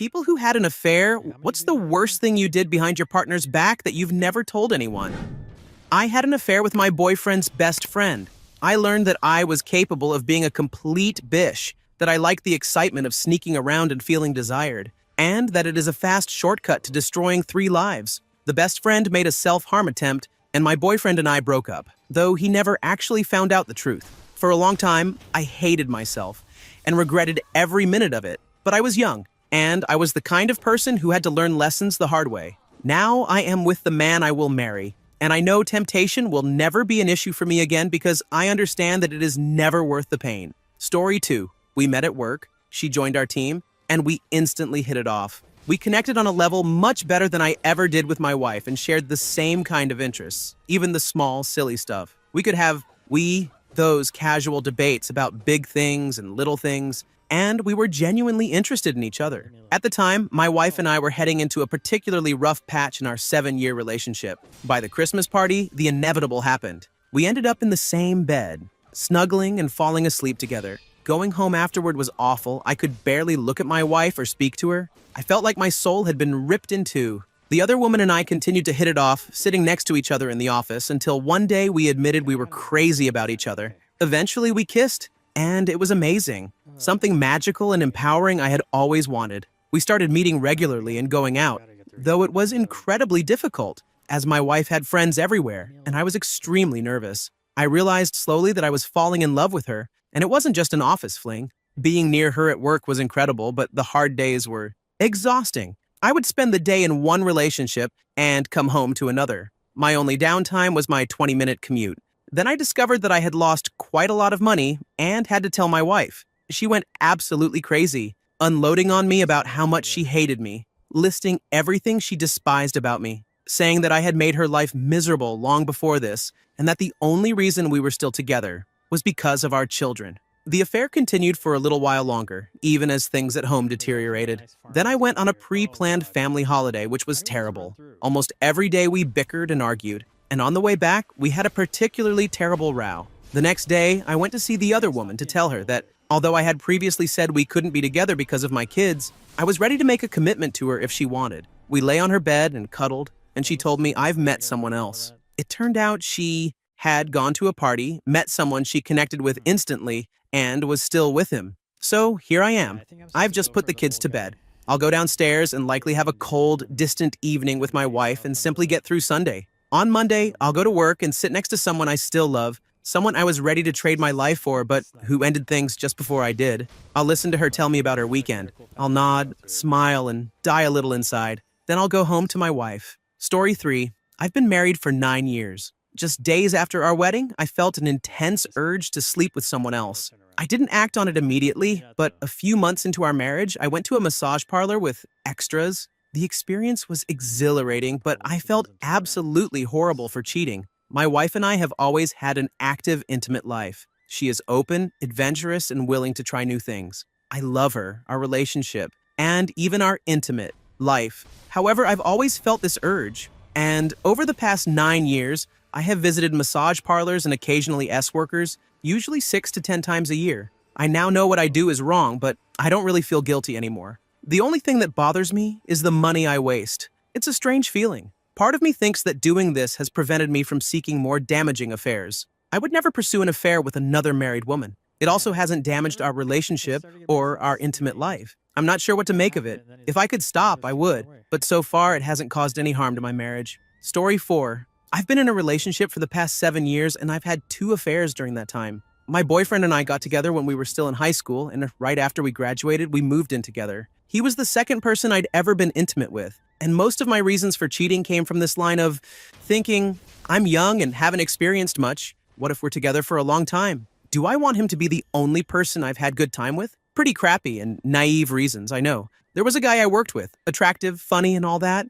people who had an affair, what's the worst thing you did behind your partner's back that you've never told anyone? I had an affair with my boyfriend's best friend. I learned that I was capable of being a complete bish, that I liked the excitement of sneaking around and feeling desired, and that it is a fast shortcut to destroying 3 lives. The best friend made a self-harm attempt, and my boyfriend and I broke up, though he never actually found out the truth. For a long time, I hated myself and regretted every minute of it, but I was young, and I was the kind of person who had to learn lessons the hard way. Now I am with the man I will marry, and I know temptation will never be an issue for me again because I understand that it is never worth the pain. Story 2. We met at work, she joined our team, and we instantly hit it off. We connected on a level much better than I ever did with my wife and shared the same kind of interests, even the small, silly stuff. We could have those casual debates about big things and little things, and we were genuinely interested in each other. At the time, my wife and I were heading into a particularly rough patch in our 7-year relationship. By the Christmas party, the inevitable happened. We ended up in the same bed, snuggling and falling asleep together. Going home afterward was awful. I could barely look at my wife or speak to her. I felt like my soul had been ripped in two. The other woman and I continued to hit it off, sitting next to each other in the office, until one day we admitted we were crazy about each other. Eventually we kissed, and it was amazing. Something magical and empowering I had always wanted. We started meeting regularly and going out, though it was incredibly difficult, as my wife had friends everywhere, and I was extremely nervous. I realized slowly that I was falling in love with her, and it wasn't just an office fling. Being near her at work was incredible, but the hard days were exhausting. I would spend the day in one relationship and come home to another. My only downtime was my 20-minute commute. Then I discovered that I had lost quite a lot of money and had to tell my wife. She went absolutely crazy, unloading on me about how much she hated me, listing everything she despised about me, saying that I had made her life miserable long before this, and that the only reason we were still together was because of our children. The affair continued for a little while longer, even as things at home deteriorated. Then I went on a pre-planned family holiday, which was terrible. Almost every day we bickered and argued, and on the way back, we had a particularly terrible row. The next day, I went to see the other woman to tell her that, although I had previously said we couldn't be together because of my kids, I was ready to make a commitment to her if she wanted. We lay on her bed and cuddled, and she told me I've met someone else. It turned out she had gone to a party, met someone she connected with instantly, and was still with him. So here I am. I've just put the kids to bed. I'll go downstairs and likely have a cold, distant evening with my wife and simply get through Sunday. On Monday, I'll go to work and sit next to someone I still love, someone I was ready to trade my life for, but who ended things just before I did. I'll listen to her tell me about her weekend. I'll nod, smile, and die a little inside. Then I'll go home to my wife. Story 3. I've been married for 9 years. Just days after our wedding, I felt an intense urge to sleep with someone else. I didn't act on it immediately, but a few months into our marriage, I went to a massage parlor with extras. The experience was exhilarating, but I felt absolutely horrible for cheating. My wife and I have always had an active, intimate life. She is open, adventurous, and willing to try new things. I love her, our relationship, and even our intimate life. However, I've always felt this urge. And over the past 9 years, I have visited massage parlors and occasionally S-workers, usually 6 to 10 times a year. I now know what I do is wrong, but I don't really feel guilty anymore. The only thing that bothers me is the money I waste. It's a strange feeling. Part of me thinks that doing this has prevented me from seeking more damaging affairs. I would never pursue an affair with another married woman. It also hasn't damaged our relationship or our intimate life. I'm not sure what to make of it. If I could stop, I would, but so far it hasn't caused any harm to my marriage. Story 4. I've been in a relationship for the past 7 years, and I've had 2 affairs during that time. My boyfriend and I got together when we were still in high school, and right after we graduated, we moved in together. He was the second person I'd ever been intimate with, and most of my reasons for cheating came from this line of thinking, I'm young and haven't experienced much. What if we're together for a long time? Do I want him to be the only person I've had good time with? Pretty crappy and naive reasons, I know. There was a guy I worked with, attractive, funny, and all that.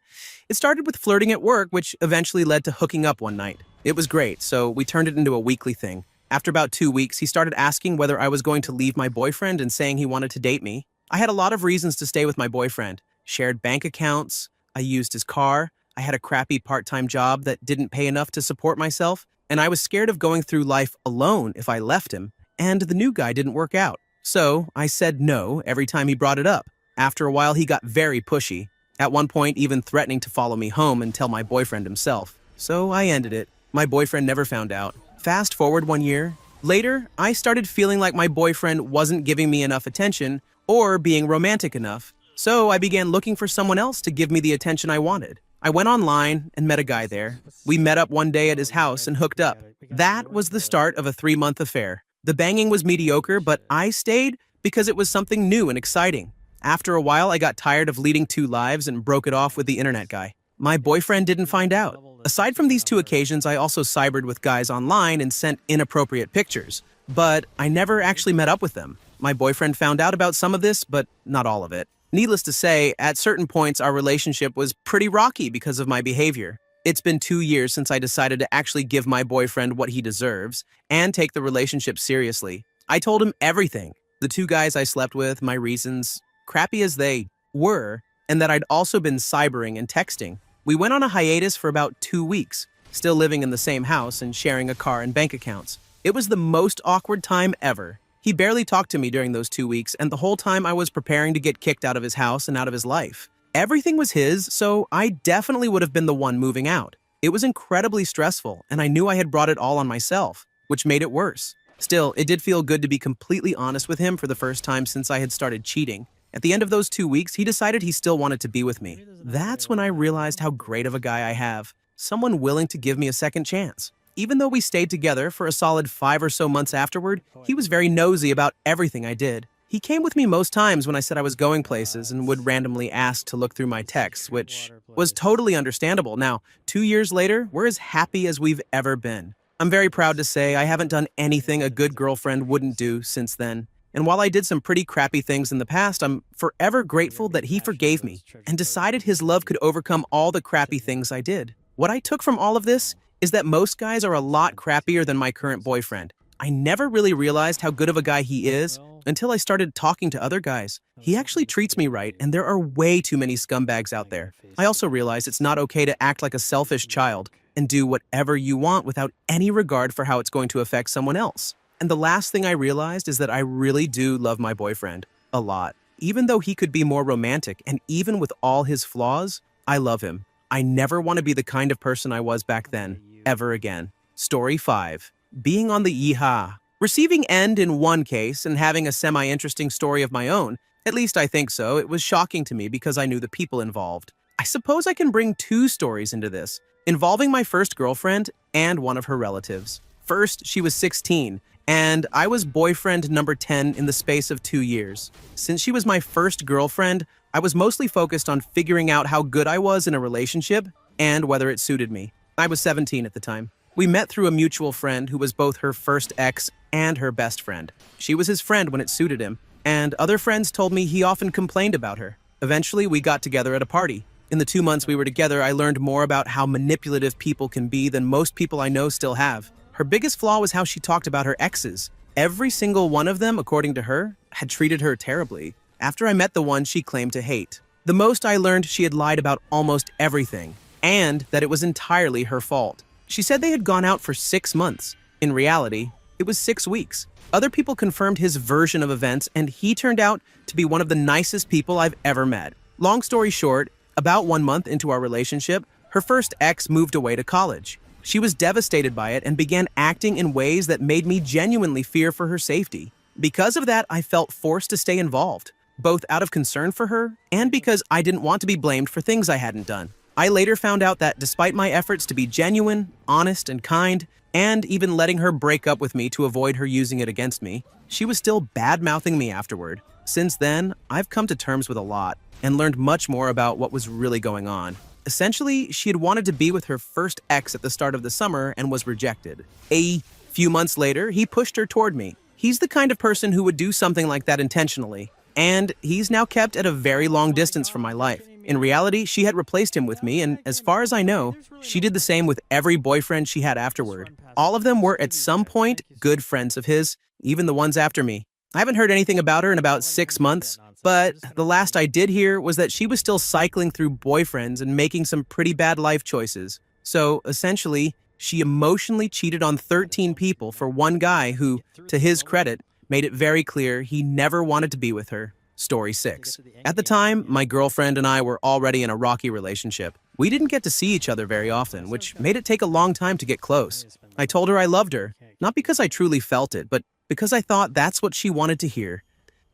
It started with flirting at work, which eventually led to hooking up one night. It was great, so we turned it into a weekly thing. After about 2 weeks, he started asking whether I was going to leave my boyfriend and saying he wanted to date me. I had a lot of reasons to stay with my boyfriend. Shared bank accounts, I used his car, I had a crappy part-time job that didn't pay enough to support myself, and I was scared of going through life alone if I left him, and the new guy didn't work out. So I said no every time he brought it up. After a while, he got very pushy, at one point even threatening to follow me home and tell my boyfriend himself. So I ended it. My boyfriend never found out. Fast forward 1 year. Later, I started feeling like my boyfriend wasn't giving me enough attention or being romantic enough. So I began looking for someone else to give me the attention I wanted. I went online and met a guy there. We met up one day at his house and hooked up. That was the start of a 3-month affair. The banging was mediocre, but I stayed because it was something new and exciting. After a while, I got tired of leading 2 lives and broke it off with the internet guy. My boyfriend didn't find out. Aside from these 2 occasions, I also cybered with guys online and sent inappropriate pictures. But I never actually met up with them. My boyfriend found out about some of this, but not all of it. Needless to say, at certain points, our relationship was pretty rocky because of my behavior. It's been 2 years since I decided to actually give my boyfriend what he deserves and take the relationship seriously. I told him everything. The 2 guys I slept with, my reasons, crappy as they were, and that I'd also been cybering and texting. We went on a hiatus for about 2 weeks, still living in the same house and sharing a car and bank accounts. It was the most awkward time ever. He barely talked to me during those 2 weeks, and the whole time I was preparing to get kicked out of his house and out of his life. Everything was his, so I definitely would have been the one moving out. It was incredibly stressful, and I knew I had brought it all on myself, which made it worse. Still, it did feel good to be completely honest with him for the first time since I had started cheating. At the end of those 2 weeks, he decided he still wanted to be with me. That's when I realized how great of a guy I have, someone willing to give me a second chance. Even though we stayed together for a solid 5 or so months afterward, he was very nosy about everything I did. He came with me most times when I said I was going places and would randomly ask to look through my texts, which was totally understandable. Now, 2 years later, we're as happy as we've ever been. I'm very proud to say I haven't done anything a good girlfriend wouldn't do since then. And while I did some pretty crappy things in the past, I'm forever grateful that he forgave me and decided his love could overcome all the crappy things I did. What I took from all of this is that most guys are a lot crappier than my current boyfriend. I never really realized how good of a guy he is until I started talking to other guys. He actually treats me right, and there are way too many scumbags out there. I also realized it's not okay to act like a selfish child and do whatever you want without any regard for how it's going to affect someone else. And the last thing I realized is that I really do love my boyfriend a lot. Even though he could be more romantic, and even with all his flaws, I love him. I never want to be the kind of person I was back then, ever again. Story 5. Being on the yeehaw. Receiving end in one case and having a semi-interesting story of my own, at least I think so, it was shocking to me because I knew the people involved. I suppose I can bring 2 stories into this, involving my first girlfriend and one of her relatives. First, she was 16, and I was boyfriend number 10 in the space of 2 years. Since she was my first girlfriend, I was mostly focused on figuring out how good I was in a relationship and whether it suited me. I was 17 at the time. We met through a mutual friend who was both her first ex and her best friend. She was his friend when it suited him, and other friends told me he often complained about her. Eventually, we got together at a party. In the 2 months we were together, I learned more about how manipulative people can be than most people I know still have. Her biggest flaw was how she talked about her exes. Every single one of them, according to her, had treated her terribly. After I met the one she claimed to hate. The most I learned, she had lied about almost everything, and that it was entirely her fault. She said they had gone out for 6 months. In reality, it was 6 weeks. Other people confirmed his version of events, and he turned out to be one of the nicest people I've ever met. Long story short, about 1 month into our relationship, her first ex moved away to college. She was devastated by it and began acting in ways that made me genuinely fear for her safety. Because of that, I felt forced to stay involved, both out of concern for her and because I didn't want to be blamed for things I hadn't done. I later found out that despite my efforts to be genuine, honest, and kind, and even letting her break up with me to avoid her using it against me, she was still bad-mouthing me afterward. Since then, I've come to terms with a lot and learned much more about what was really going on. Essentially, she had wanted to be with her first ex at the start of the summer and was rejected. A few months later, he pushed her toward me. He's the kind of person who would do something like that intentionally, and he's now kept at a very long distance from my life. In reality, she had replaced him with me, and as far as I know, she did the same with every boyfriend she had afterward. All of them were at some point good friends of his, even the ones after me. I haven't heard anything about her in about 6 months, but the last I did hear was that she was still cycling through boyfriends and making some pretty bad life choices. So, essentially, she emotionally cheated on 13 people for one guy who, to his credit, made it very clear he never wanted to be with her. Story 6. At the time, my girlfriend and I were already in a rocky relationship. We didn't get to see each other very often, which made it take a long time to get close. I told her I loved her, not because I truly felt it, but because I thought that's what she wanted to hear.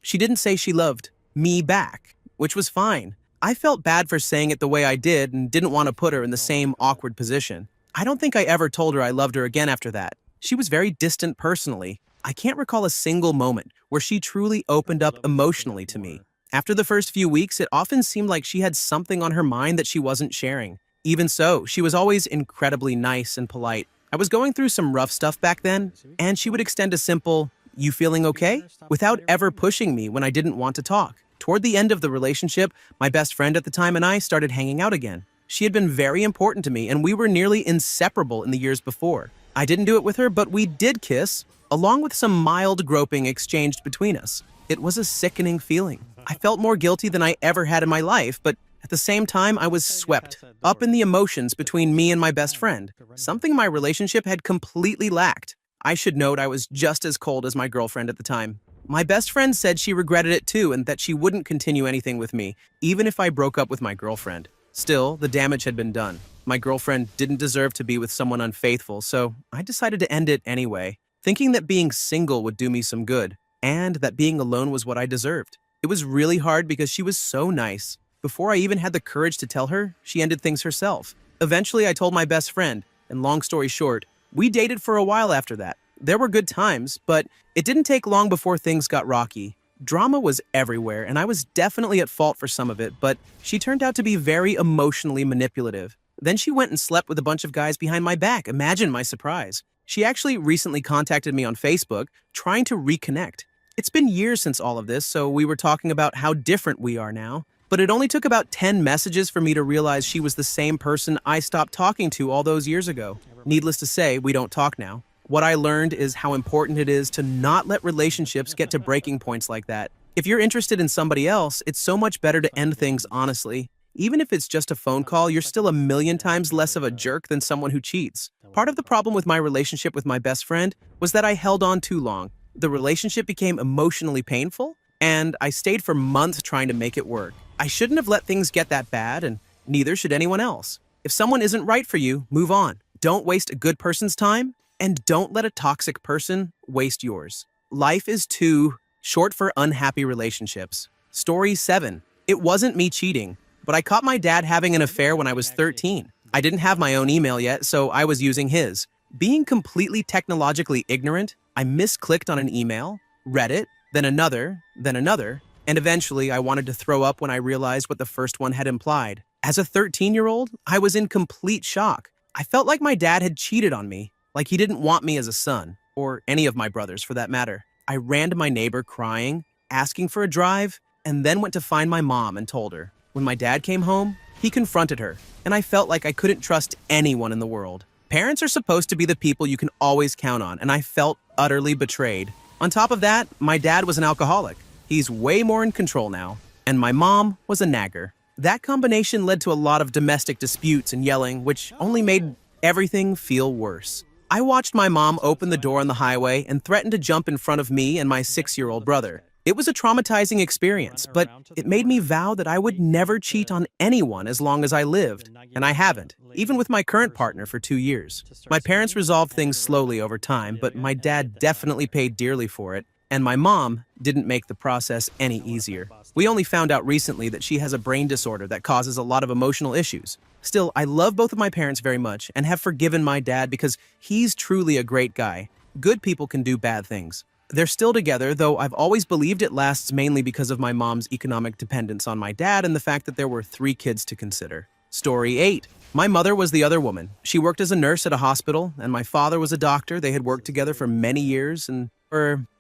She didn't say she loved me back, which was fine. I felt bad for saying it the way I did and didn't want to put her in the same awkward position. I don't think I ever told her I loved her again after that. She was very distant personally. I can't recall a single moment where she truly opened up emotionally to me. After the first few weeks, it often seemed like she had something on her mind that she wasn't sharing. Even so, she was always incredibly nice and polite. I was going through some rough stuff back then, and she would extend a simple, "You feeling okay?" without ever pushing me when I didn't want to talk. Toward the end of the relationship, my best friend at the time and I started hanging out again. She had been very important to me, and we were nearly inseparable in the years before. I didn't do it with her, but we did kiss, along with some mild groping exchanged between us. It was a sickening feeling. I felt more guilty than I ever had in my life, but at the same time, I was swept up in the emotions between me and my best friend, something my relationship had completely lacked. I should note I was just as cold as my girlfriend at the time. My best friend said she regretted it too and that she wouldn't continue anything with me, even if I broke up with my girlfriend. Still, the damage had been done. My girlfriend didn't deserve to be with someone unfaithful, so I decided to end it anyway, thinking that being single would do me some good, and that being alone was what I deserved. It was really hard because she was so nice. Before I even had the courage to tell her, she ended things herself. Eventually, I told my best friend, and long story short, we dated for a while after that. There were good times, but it didn't take long before things got rocky. Drama was everywhere, and I was definitely at fault for some of it, but she turned out to be very emotionally manipulative. Then she went and slept with a bunch of guys behind my back. Imagine my surprise. She actually recently contacted me on Facebook, trying to reconnect. It's been years since all of this, so we were talking about how different we are now. But it only took about 10 messages for me to realize she was the same person I stopped talking to all those years ago. Needless to say, we don't talk now. What I learned is how important it is to not let relationships get to breaking points like that. If you're interested in somebody else, it's so much better to end things honestly. Even if it's just a phone call, you're still a million times less of a jerk than someone who cheats. Part of the problem with my relationship with my best friend was that I held on too long. The relationship became emotionally painful, and I stayed for months trying to make it work. I shouldn't have let things get that bad, and neither should anyone else. If someone isn't right for you, move on. Don't waste a good person's time, and don't let a toxic person waste yours. Life is too short for unhappy relationships. Story 7. It wasn't me cheating, but I caught my dad having an affair when I was 13. I didn't have my own email yet, so I was using his. Being completely technologically ignorant, I misclicked on an email, read it, then another, and eventually I wanted to throw up when I realized what the first one had implied. As a 13-year-old, I was in complete shock. I felt like my dad had cheated on me, like he didn't want me as a son, or any of my brothers for that matter. I ran to my neighbor crying, asking for a drive, and then went to find my mom and told her. When my dad came home, he confronted her, and I felt like I couldn't trust anyone in the world. Parents are supposed to be the people you can always count on, and I felt utterly betrayed. On top of that, my dad was an alcoholic. He's way more in control now, and my mom was a nagger. That combination led to a lot of domestic disputes and yelling, which only made everything feel worse. I watched my mom open the door on the highway and threaten to jump in front of me and my 6-year-old brother. It was a traumatizing experience, but it made me vow that I would never cheat on anyone as long as I lived, and I haven't, even with my current partner for 2 years. My parents resolved things slowly over time, but my dad definitely paid dearly for it, and my mom didn't make the process any easier. We only found out recently that she has a brain disorder that causes a lot of emotional issues. Still, I love both of my parents very much and have forgiven my dad because he's truly a great guy. Good people can do bad things. They're still together, though I've always believed it lasts mainly because of my mom's economic dependence on my dad and the fact that there were 3 kids to consider. Story 8. My mother was the other woman. She worked as a nurse at a hospital, and my father was a doctor. They had worked together for many years and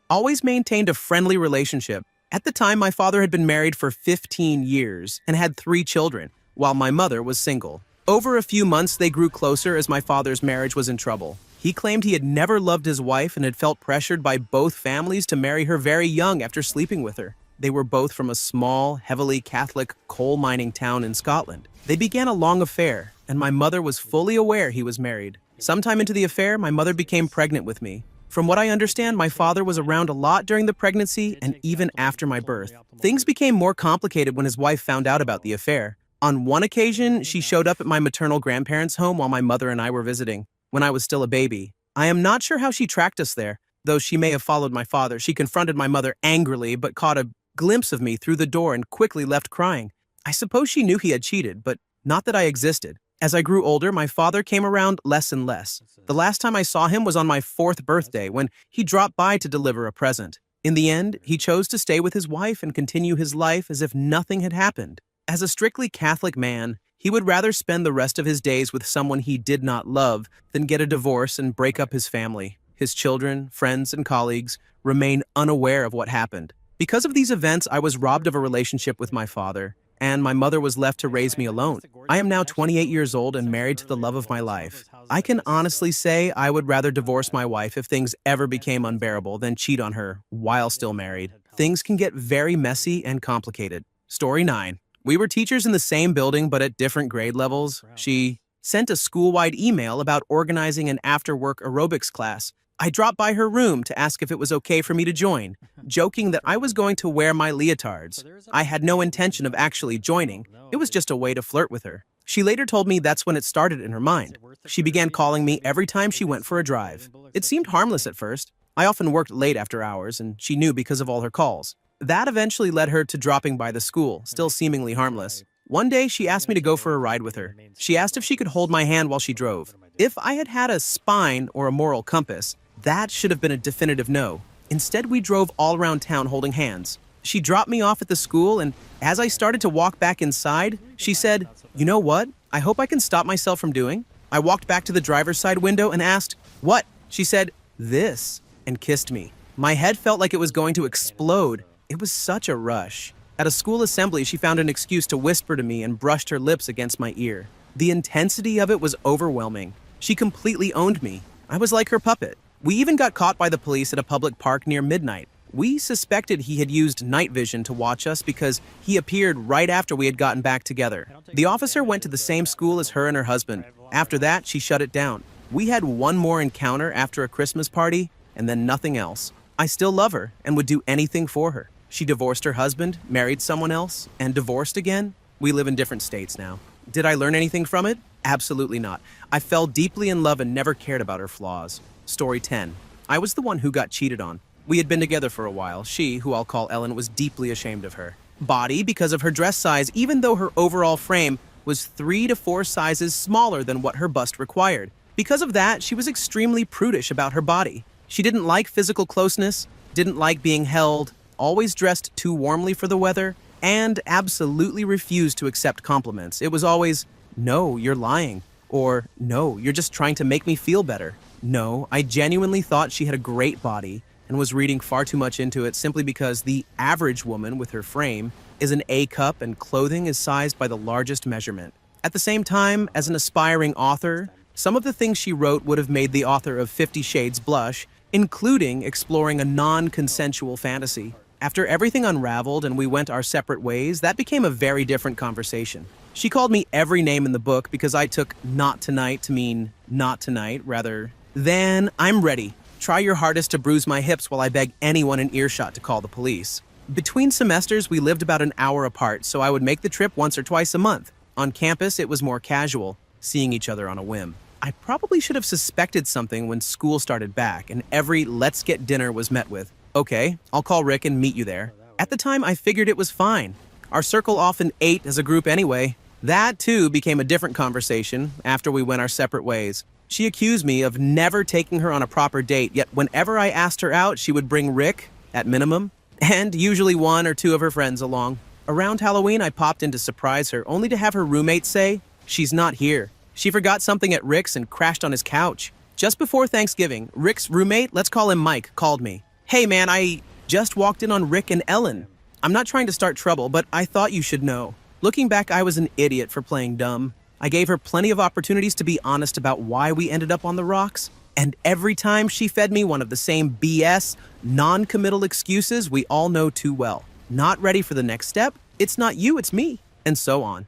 always maintained a friendly relationship. At the time, my father had been married for 15 years and had 3 children, while my mother was single. Over a few months, they grew closer as my father's marriage was in trouble. He claimed he had never loved his wife and had felt pressured by both families to marry her very young after sleeping with her. They were both from a small, heavily Catholic coal mining town in Scotland. They began a long affair, and my mother was fully aware he was married. Sometime into the affair, my mother became pregnant with me. From what I understand, my father was around a lot during the pregnancy and even after my birth. Things became more complicated when his wife found out about the affair. On one occasion, she showed up at my maternal grandparents' home while my mother and I were visiting, when I was still a baby. I am not sure how she tracked us there, though she may have followed my father. She confronted my mother angrily, but caught a glimpse of me through the door and quickly left crying. I suppose she knew he had cheated, but not that I existed. As I grew older, my father came around less and less. The last time I saw him was on my 4th birthday, when he dropped by to deliver a present. In the end, he chose to stay with his wife and continue his life as if nothing had happened. As a strictly Catholic man, he would rather spend the rest of his days with someone he did not love than get a divorce and break up his family. His children, friends, and colleagues remain unaware of what happened. Because of these events, I was robbed of a relationship with my father, and my mother was left to raise me alone. I am now 28 years old and married to the love of my life. I can honestly say I would rather divorce my wife if things ever became unbearable than cheat on her while still married. Things can get very messy and complicated. Story 9. We were teachers in the same building but at different grade levels. She sent a school-wide email about organizing an after-work aerobics class. I dropped by her room to ask if it was okay for me to join, joking that I was going to wear my leotards. I had no intention of actually joining. It was just a way to flirt with her. She later told me that's when it started in her mind. She began calling me every time she went for a drive. It seemed harmless at first. I often worked late after hours, and she knew because of all her calls. That eventually led her to dropping by the school, still seemingly harmless. One day, she asked me to go for a ride with her. She asked if she could hold my hand while she drove. If I had had a spine or a moral compass, that should have been a definitive no. Instead, we drove all around town holding hands. She dropped me off at the school, and as I started to walk back inside, she said, "You know what? I hope I can stop myself from doing." I walked back to the driver's side window and asked, "What?" She said, "This," and kissed me. My head felt like it was going to explode. It was such a rush. At a school assembly, she found an excuse to whisper to me and brushed her lips against my ear. The intensity of it was overwhelming. She completely owned me. I was like her puppet. We even got caught by the police at a public park near midnight. We suspected he had used night vision to watch us because he appeared right after we had gotten back together. The officer went to the same school as her and her husband. After that, she shut it down. We had one more encounter after a Christmas party, and then nothing else. I still love her and would do anything for her. She divorced her husband, married someone else, and divorced again. We live in different states now. Did I learn anything from it? Absolutely not. I fell deeply in love and never cared about her flaws. Story 10. I was the one who got cheated on. We had been together for a while. She, who I'll call Ellen, was deeply ashamed of her body because of her dress size, even though her overall frame was 3 to 4 sizes smaller than what her bust required. Because of that, she was extremely prudish about her body. She didn't like physical closeness, didn't like being held, always dressed too warmly for the weather, and absolutely refused to accept compliments. It was always, "No, you're lying," or "No, you're just trying to make me feel better." No, I genuinely thought she had a great body and was reading far too much into it simply because the average woman with her frame is an A cup and clothing is sized by the largest measurement. At the same time, as an aspiring author, some of the things she wrote would have made the author of 50 Shades blush, including exploring a non-consensual fantasy. After everything unraveled and we went our separate ways, that became a very different conversation. She called me every name in the book because I took "not tonight" to mean not tonight, rather than "I'm ready. Try your hardest to bruise my hips while I beg anyone in earshot to call the police." Between semesters, we lived about an hour apart, so I would make the trip once or twice a month. On campus, it was more casual, seeing each other on a whim. I probably should have suspected something when school started back, and every "let's get dinner" was met with, "Okay, I'll call Rick and meet you there." At the time, I figured it was fine. Our circle often ate as a group anyway. That, too, became a different conversation after we went our separate ways. She accused me of never taking her on a proper date, yet whenever I asked her out, she would bring Rick, at minimum, and usually 1 or 2 of her friends along. Around Halloween, I popped in to surprise her, only to have her roommate say, "She's not here. She forgot something at Rick's and crashed on his couch." Just before Thanksgiving, Rick's roommate, let's call him Mike, called me. "Hey man, I just walked in on Rick and Ellen. I'm not trying to start trouble, but I thought you should know." Looking back, I was an idiot for playing dumb. I gave her plenty of opportunities to be honest about why we ended up on the rocks, and every time she fed me one of the same BS, non-committal excuses we all know too well. Not ready for the next step, it's not you, it's me, and so on.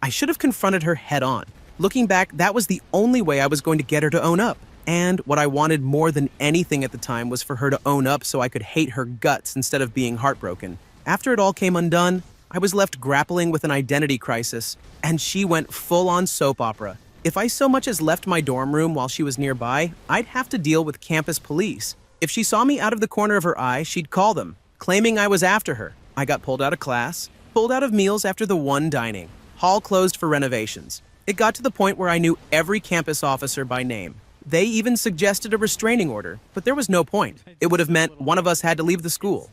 I should have confronted her head on. Looking back, that was the only way I was going to get her to own up. And what I wanted more than anything at the time was for her to own up so I could hate her guts instead of being heartbroken. After it all came undone, I was left grappling with an identity crisis, and she went full-on soap opera. If I so much as left my dorm room while she was nearby, I'd have to deal with campus police. If she saw me out of the corner of her eye, she'd call them, claiming I was after her. I got pulled out of class, pulled out of meals after the one dining, hall closed for renovations. It got to the point where I knew every campus officer by name. They even suggested a restraining order, but there was no point. It would have meant one of us had to leave the school.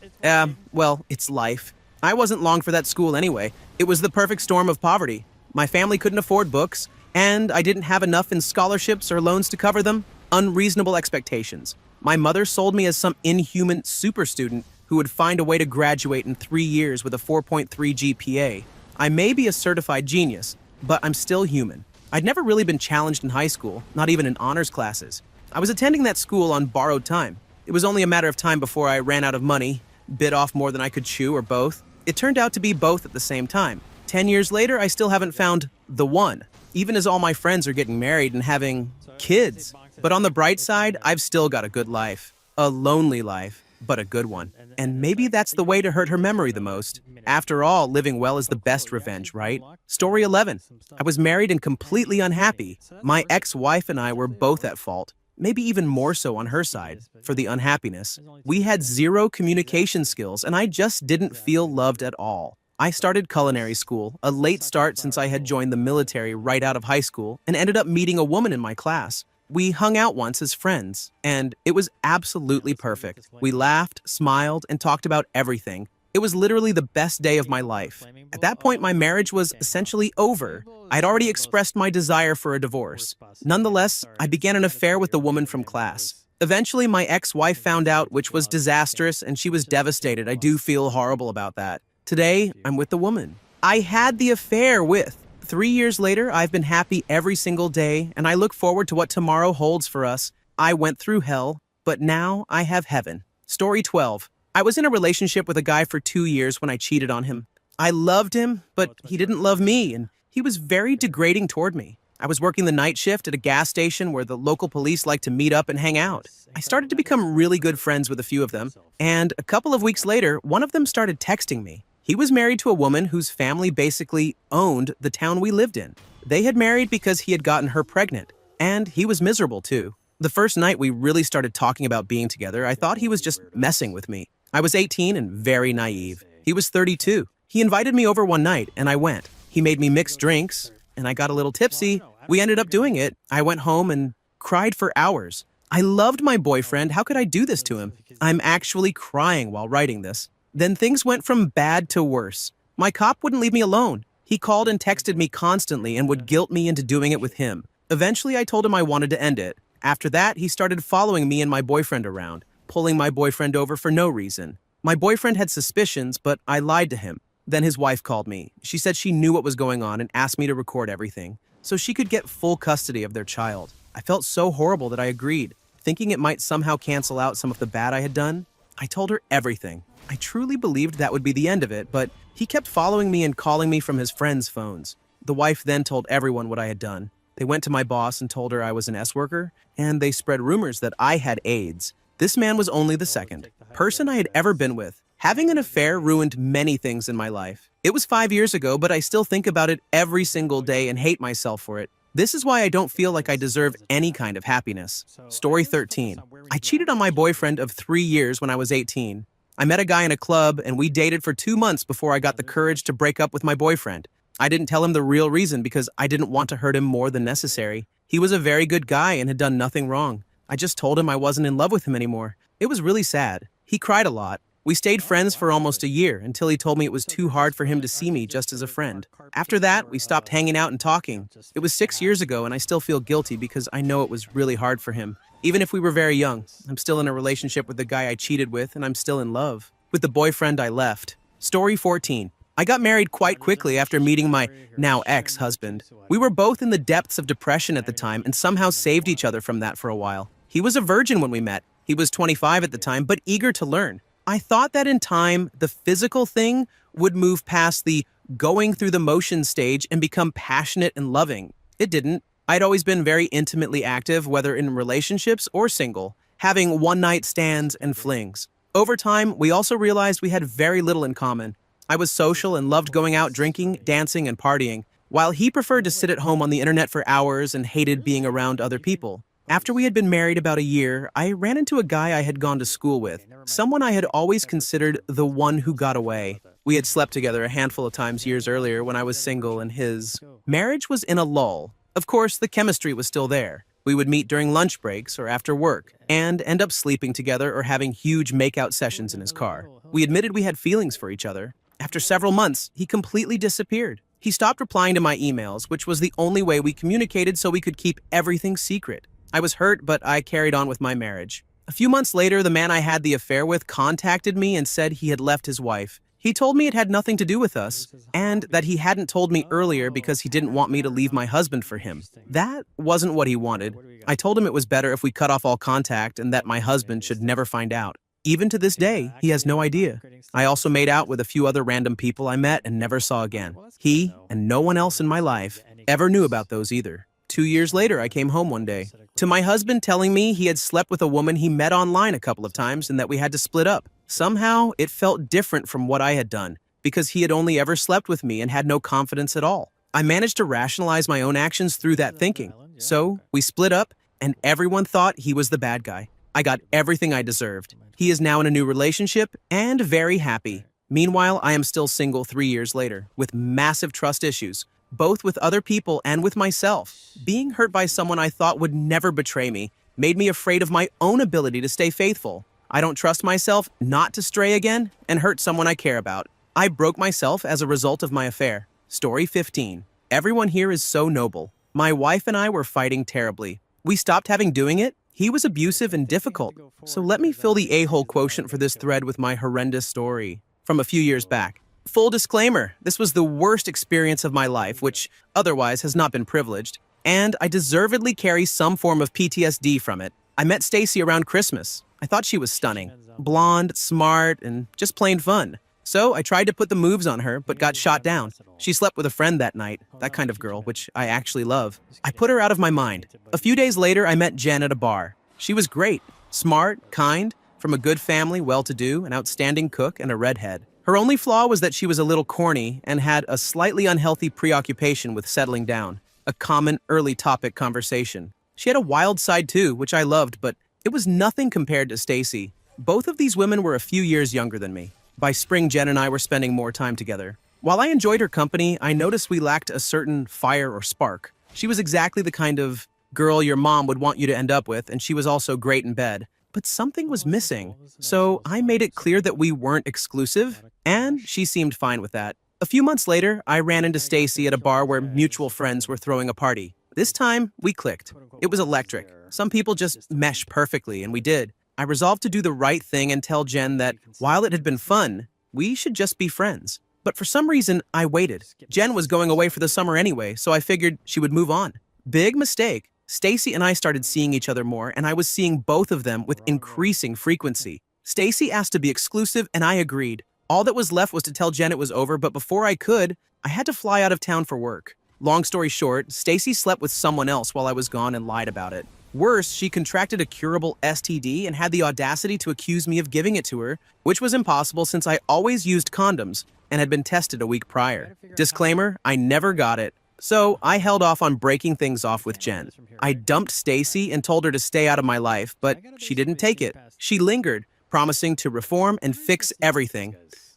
Well, it's life. I wasn't long for that school anyway. It was the perfect storm of poverty. My family couldn't afford books, and I didn't have enough in scholarships or loans to cover them. Unreasonable expectations. My mother sold me as some inhuman super student who would find a way to graduate in 3 years with a 4.3 GPA. I may be a certified genius, but I'm still human. I'd never really been challenged in high school, not even in honors classes. I was attending that school on borrowed time. It was only a matter of time before I ran out of money, bit off more than I could chew, or both. It turned out to be both at the same time. 10 years later, I still haven't found the one, even as all my friends are getting married and having kids. But on the bright side, I've still got a good life. A lonely life, but a good one. And maybe that's the way to hurt her memory the most. After all, living well is the best revenge, right? Story 11. I was married and completely unhappy. My ex-wife and I were both at fault, maybe even more so on her side, for the unhappiness. We had zero communication skills, and I just didn't feel loved at all. I started culinary school, a late start since I had joined the military right out of high school, and ended up meeting a woman in my class. We hung out once as friends, and it was absolutely perfect. We laughed, smiled, and talked about everything. It was literally the best day of my life. At that point, my marriage was essentially over. I'd already expressed my desire for a divorce. Nonetheless, I began an affair with the woman from class. Eventually, my ex-wife found out, which was disastrous, and she was devastated. I do feel horrible about that. Today, I'm with the woman I had the affair with. 3 years later, I've been happy every single day, and I look forward to what tomorrow holds for us. I went through hell, but now I have heaven. Story 12. I was in a relationship with a guy for 2 years when I cheated on him. I loved him, but he didn't love me, and he was very degrading toward me. I was working the night shift at a gas station where the local police like to meet up and hang out. I started to become really good friends with a few of them, and a couple of weeks later, one of them started texting me. He was married to a woman whose family basically owned the town we lived in. They had married because he had gotten her pregnant, and he was miserable too. The first night we really started talking about being together, I thought he was just messing with me. I was 18 and very naive. He was 32. He invited me over one night, and I went. He made me mix drinks, and I got a little tipsy. We ended up doing it. I went home and cried for hours. I loved my boyfriend. How could I do this to him? I'm actually crying while writing this. Then things went from bad to worse. My cop wouldn't leave me alone. He called and texted me constantly and would guilt me into doing it with him. Eventually, I told him I wanted to end it. After that, he started following me and my boyfriend around, pulling my boyfriend over for no reason. My boyfriend had suspicions, but I lied to him. Then his wife called me. She said she knew what was going on and asked me to record everything, so she could get full custody of their child. I felt so horrible that I agreed, thinking it might somehow cancel out some of the bad I had done. I told her everything. I truly believed that would be the end of it, but he kept following me and calling me from his friends' phones. The wife then told everyone what I had done. They went to my boss and told her I was an S-worker, and they spread rumors that I had AIDS. This man was only the second person I had ever been with. Having an affair ruined many things in my life. It was 5 years ago, but I still think about it every single day and hate myself for it. This is why I don't feel like I deserve any kind of happiness. Story 13. I cheated on my boyfriend of 3 years when I was 18. I met a guy in a club, and we dated for 2 months before I got the courage to break up with my boyfriend. I didn't tell him the real reason because I didn't want to hurt him more than necessary. He was a very good guy and had done nothing wrong. I just told him I wasn't in love with him anymore. It was really sad. He cried a lot. We stayed friends for almost a year until he told me it was too hard for him to see me just as a friend. After that, we stopped hanging out and talking. It was 6 years ago, and I still feel guilty because I know it was really hard for him. Even if we were very young, I'm still in a relationship with the guy I cheated with, and I'm still in love with the boyfriend I left. Story 14. I got married quite quickly after meeting my now ex-husband. We were both in the depths of depression at the time and somehow saved each other from that for a while. He was a virgin when we met. He was 25 at the time, but eager to learn. I thought that in time, the physical thing would move past the going through the motion stage and become passionate and loving. It didn't. I'd always been very intimately active, whether in relationships or single, having one-night stands and flings. Over time, we also realized we had very little in common. I was social and loved going out drinking, dancing, and partying, while he preferred to sit at home on the internet for hours and hated being around other people. After we had been married about a year, I ran into a guy I had gone to school with, someone I had always considered the one who got away. We had slept together a handful of times years earlier when I was single, and his marriage was in a lull. Of course, the chemistry was still there. We would meet during lunch breaks or after work, and end up sleeping together or having huge make-out sessions in his car. We admitted we had feelings for each other. After several months, he completely disappeared. He stopped replying to my emails, which was the only way we communicated so we could keep everything secret. I was hurt, but I carried on with my marriage. A few months later, the man I had the affair with contacted me and said he had left his wife. He told me it had nothing to do with us, and that he hadn't told me earlier because he didn't want me to leave my husband for him. That wasn't what he wanted. I told him it was better if we cut off all contact and that my husband should never find out. Even to this day, he has no idea. I also made out with a few other random people I met and never saw again. He, and no one else in my life, ever knew about those either. 2 years later, I came home one day to my husband telling me he had slept with a woman he met online a couple of times and that we had to split up. Somehow, it felt different from what I had done, because he had only ever slept with me and had no confidence at all. I managed to rationalize my own actions through that thinking. So, we split up, and everyone thought he was the bad guy. I got everything I deserved. He is now in a new relationship and very happy. Meanwhile, I am still single 3 years later, with massive trust issues, both with other people and with myself. Being hurt by someone I thought would never betray me made me afraid of my own ability to stay faithful. I don't trust myself not to stray again and hurt someone I care about. I broke myself as a result of my affair. Story 15. Everyone here is so noble. My wife and I were fighting terribly. We stopped doing it. He was abusive and difficult. So let me fill the a-hole quotient for this thread with my horrendous story from a few years back. Full disclaimer, this was the worst experience of my life, which otherwise has not been privileged, and I deservedly carry some form of PTSD from it. I met Stacy around Christmas. I thought she was stunning. Blonde, smart, and just plain fun. So I tried to put the moves on her, but got shot down. She slept with a friend that night, that kind of girl, which I actually love. I put her out of my mind. A few days later, I met Jen at a bar. She was great, smart, kind, from a good family, well-to-do, an outstanding cook, and a redhead. Her only flaw was that she was a little corny and had a slightly unhealthy preoccupation with settling down, a common early topic conversation. She had a wild side too, which I loved, but it was nothing compared to Stacy. Both of these women were a few years younger than me. By spring, Jen and I were spending more time together. While I enjoyed her company, I noticed we lacked a certain fire or spark. She was exactly the kind of girl your mom would want you to end up with, and she was also great in bed. But something was missing, so I made it clear that we weren't exclusive, and she seemed fine with that. A few months later, I ran into Stacy at a bar where mutual friends were throwing a party. This time, we clicked. It was electric. Some people just mesh perfectly, and we did. I resolved to do the right thing and tell Jen that, while it had been fun, we should just be friends. But for some reason, I waited. Jen was going away for the summer anyway, so I figured she would move on. Big mistake. Stacy and I started seeing each other more, and I was seeing both of them with increasing frequency. Stacy asked to be exclusive, and I agreed. All that was left was to tell Jen it was over, but before I could, I had to fly out of town for work. Long story short, Stacy slept with someone else while I was gone and lied about it. Worse, she contracted a curable STD and had the audacity to accuse me of giving it to her, which was impossible since I always used condoms and had been tested a week prior. Disclaimer, I never got it. So I held off on breaking things off with Jen. I dumped Stacy and told her to stay out of my life, but she didn't take it. She lingered, promising to reform and fix everything.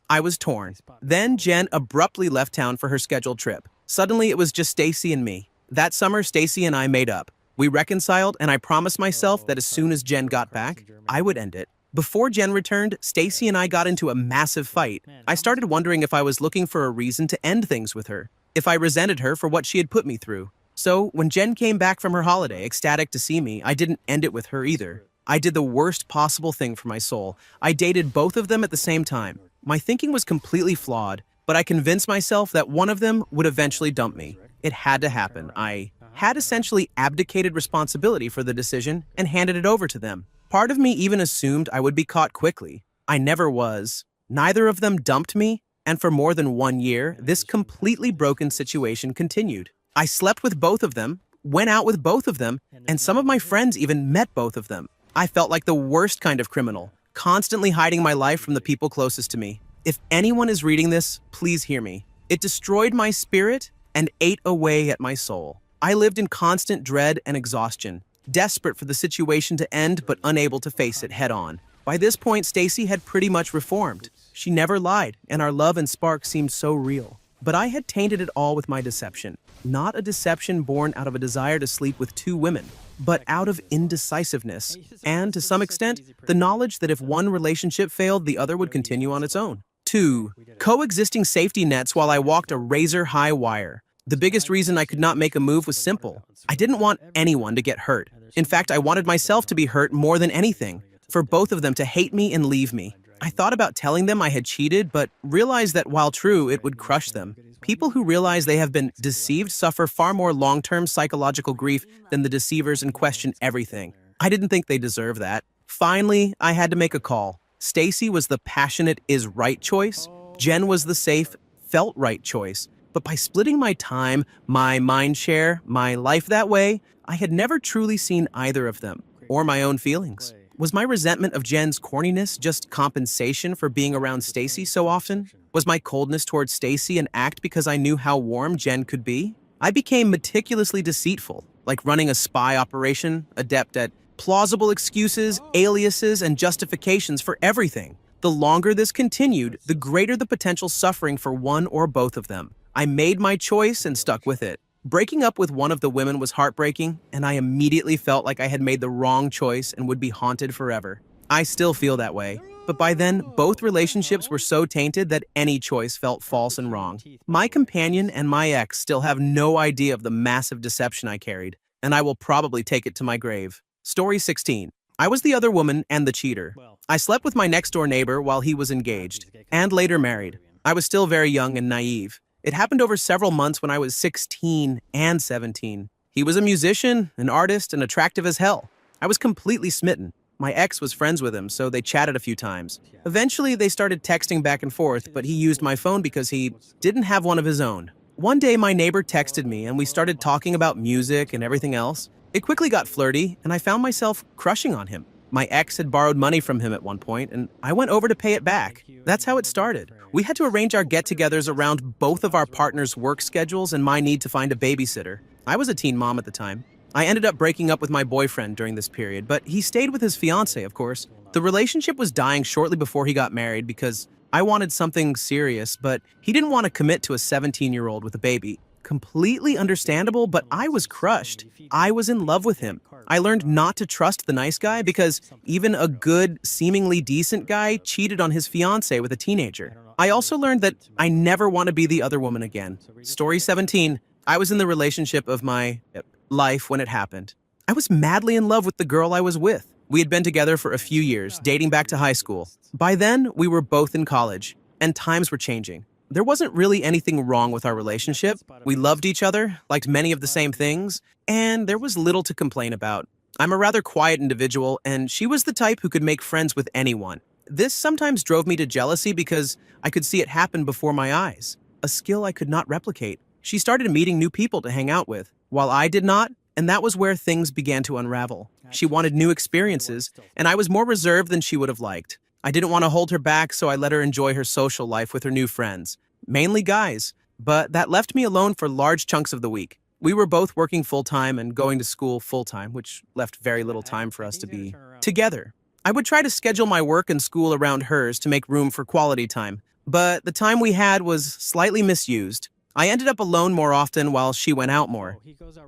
I was torn. Then Jen abruptly left town for her scheduled trip. Suddenly, it was just Stacy and me. That summer, Stacy and I made up. We reconciled, and I promised myself that as soon as Jen got back, I would end it. Before Jen returned, Stacy and I got into a massive fight. I started wondering if I was looking for a reason to end things with her, if I resented her for what she had put me through. So when Jen came back from her holiday, ecstatic to see me, I didn't end it with her either. I did the worst possible thing for my soul. I dated both of them at the same time. My thinking was completely flawed, but I convinced myself that one of them would eventually dump me. It had to happen. I had essentially abdicated responsibility for the decision and handed it over to them. Part of me even assumed I would be caught quickly. I never was. Neither of them dumped me, and for more than 1 year, this completely broken situation continued. I slept with both of them, went out with both of them, and some of my friends even met both of them. I felt like the worst kind of criminal, constantly hiding my life from the people closest to me. If anyone is reading this, please hear me. It destroyed my spirit and ate away at my soul. I lived in constant dread and exhaustion, desperate for the situation to end but unable to face it head on. By this point, Stacy had pretty much reformed. She never lied, and our love and spark seemed so real. But I had tainted it all with my deception. Not a deception born out of a desire to sleep with two women, but out of indecisiveness, and to some extent, the knowledge that if one relationship failed, the other would continue on its own. 2. Coexisting safety nets while I walked a razor-high wire. The biggest reason I could not make a move was simple. I didn't want anyone to get hurt. In fact, I wanted myself to be hurt more than anything, for both of them to hate me and leave me. I thought about telling them I had cheated, but realized that while true, it would crush them. People who realize they have been deceived suffer far more long-term psychological grief than the deceivers and question everything. I didn't think they deserve that. Finally, I had to make a call. Stacy was the passionate is right choice. Jen was the safe, felt right choice. But by splitting my time, my mind share, my life that way, I had never truly seen either of them, or my own feelings. Was my resentment of Jen's corniness just compensation for being around Stacy so often? Was my coldness towards Stacy an act because I knew how warm Jen could be? I became meticulously deceitful, like running a spy operation, adept at plausible excuses, aliases, and justifications for everything. The longer this continued, the greater the potential suffering for one or both of them. I made my choice and stuck with it. Breaking up with one of the women was heartbreaking, and I immediately felt like I had made the wrong choice and would be haunted forever. I still feel that way, but by then, both relationships were so tainted that any choice felt false and wrong. My companion and my ex still have no idea of the massive deception I carried, and I will probably take it to my grave. Story 16. I was the other woman and the cheater. I slept with my next-door neighbor while he was engaged, and later married. I was still very young and naive. It happened over several months when I was 16 and 17. He was a musician, an artist, and attractive as hell. I was completely smitten. My ex was friends with him, so they chatted a few times. Eventually, they started texting back and forth, but he used my phone because he didn't have one of his own. One day, my neighbor texted me, and we started talking about music and everything else. It quickly got flirty, and I found myself crushing on him. My ex had borrowed money from him at one point, and I went over to pay it back. That's how it started. We had to arrange our get-togethers around both of our partners' work schedules and my need to find a babysitter. I was a teen mom at the time. I ended up breaking up with my boyfriend during this period, but he stayed with his fiancée, of course. The relationship was dying shortly before he got married because I wanted something serious, but he didn't want to commit to a 17-year-old with a baby. Completely understandable, but I was crushed. I was in love with him. I learned not to trust the nice guy because even a good, seemingly decent guy cheated on his fiancée with a teenager. I also learned that I never want to be the other woman again. Story 17. I was in the relationship of my life when it happened. I was madly in love with the girl I was with. We had been together for a few years, dating back to high school. By then, we were both in college, and times were changing. There wasn't really anything wrong with our relationship. We loved each other, liked many of the same things, and there was little to complain about. I'm a rather quiet individual, and she was the type who could make friends with anyone. This sometimes drove me to jealousy because I could see it happen before my eyes, a skill I could not replicate. She started meeting new people to hang out with, while I did not, and that was where things began to unravel. She wanted new experiences, and I was more reserved than she would have liked. I didn't want to hold her back, so I let her enjoy her social life with her new friends, mainly guys, but that left me alone for large chunks of the week. We were both working full-time and going to school full-time, which left very little time for us to be together. I would try to schedule my work and school around hers to make room for quality time, but the time we had was slightly misused. I ended up alone more often while she went out more.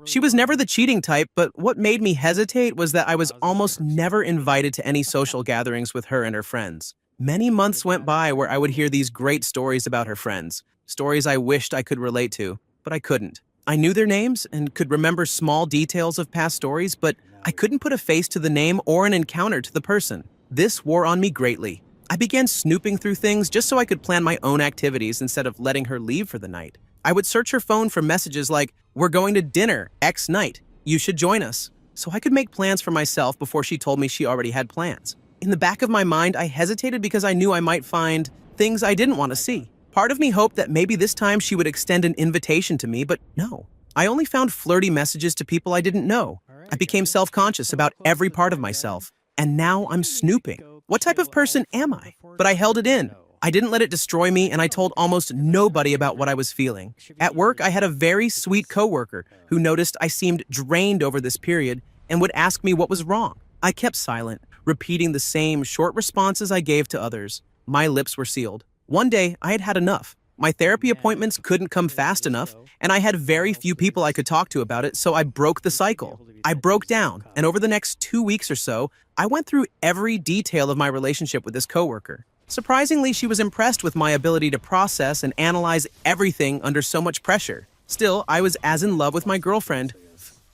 She was never the cheating type, but what made me hesitate was that I was almost never invited to any social gatherings with her and her friends. Many months went by where I would hear these great stories about her friends, stories I wished I could relate to, but I couldn't. I knew their names and could remember small details of past stories, but I couldn't put a face to the name or an encounter to the person. This wore on me greatly. I began snooping through things just so I could plan my own activities instead of letting her leave for the night. I would search her phone for messages like, "We're going to dinner X night. You should join us," so I could make plans for myself before she told me she already had plans. In the back of my mind, I hesitated because I knew I might find things I didn't want to see. Part of me hoped that maybe this time she would extend an invitation to me, but no. I only found flirty messages to people I didn't know. I became self-conscious about every part of myself, and now I'm snooping. What type of person am I? But I held it in. I didn't let it destroy me, and I told almost nobody about what I was feeling. At work, I had a very sweet coworker who noticed I seemed drained over this period and would ask me what was wrong. I kept silent, repeating the same short responses I gave to others. My lips were sealed. One day, I had had enough. My therapy appointments couldn't come fast enough, and I had very few people I could talk to about it, so I broke the cycle. I broke down, and over the next 2 weeks or so, I went through every detail of my relationship with this coworker. Surprisingly, she was impressed with my ability to process and analyze everything under so much pressure. Still, I was as in love with my girlfriend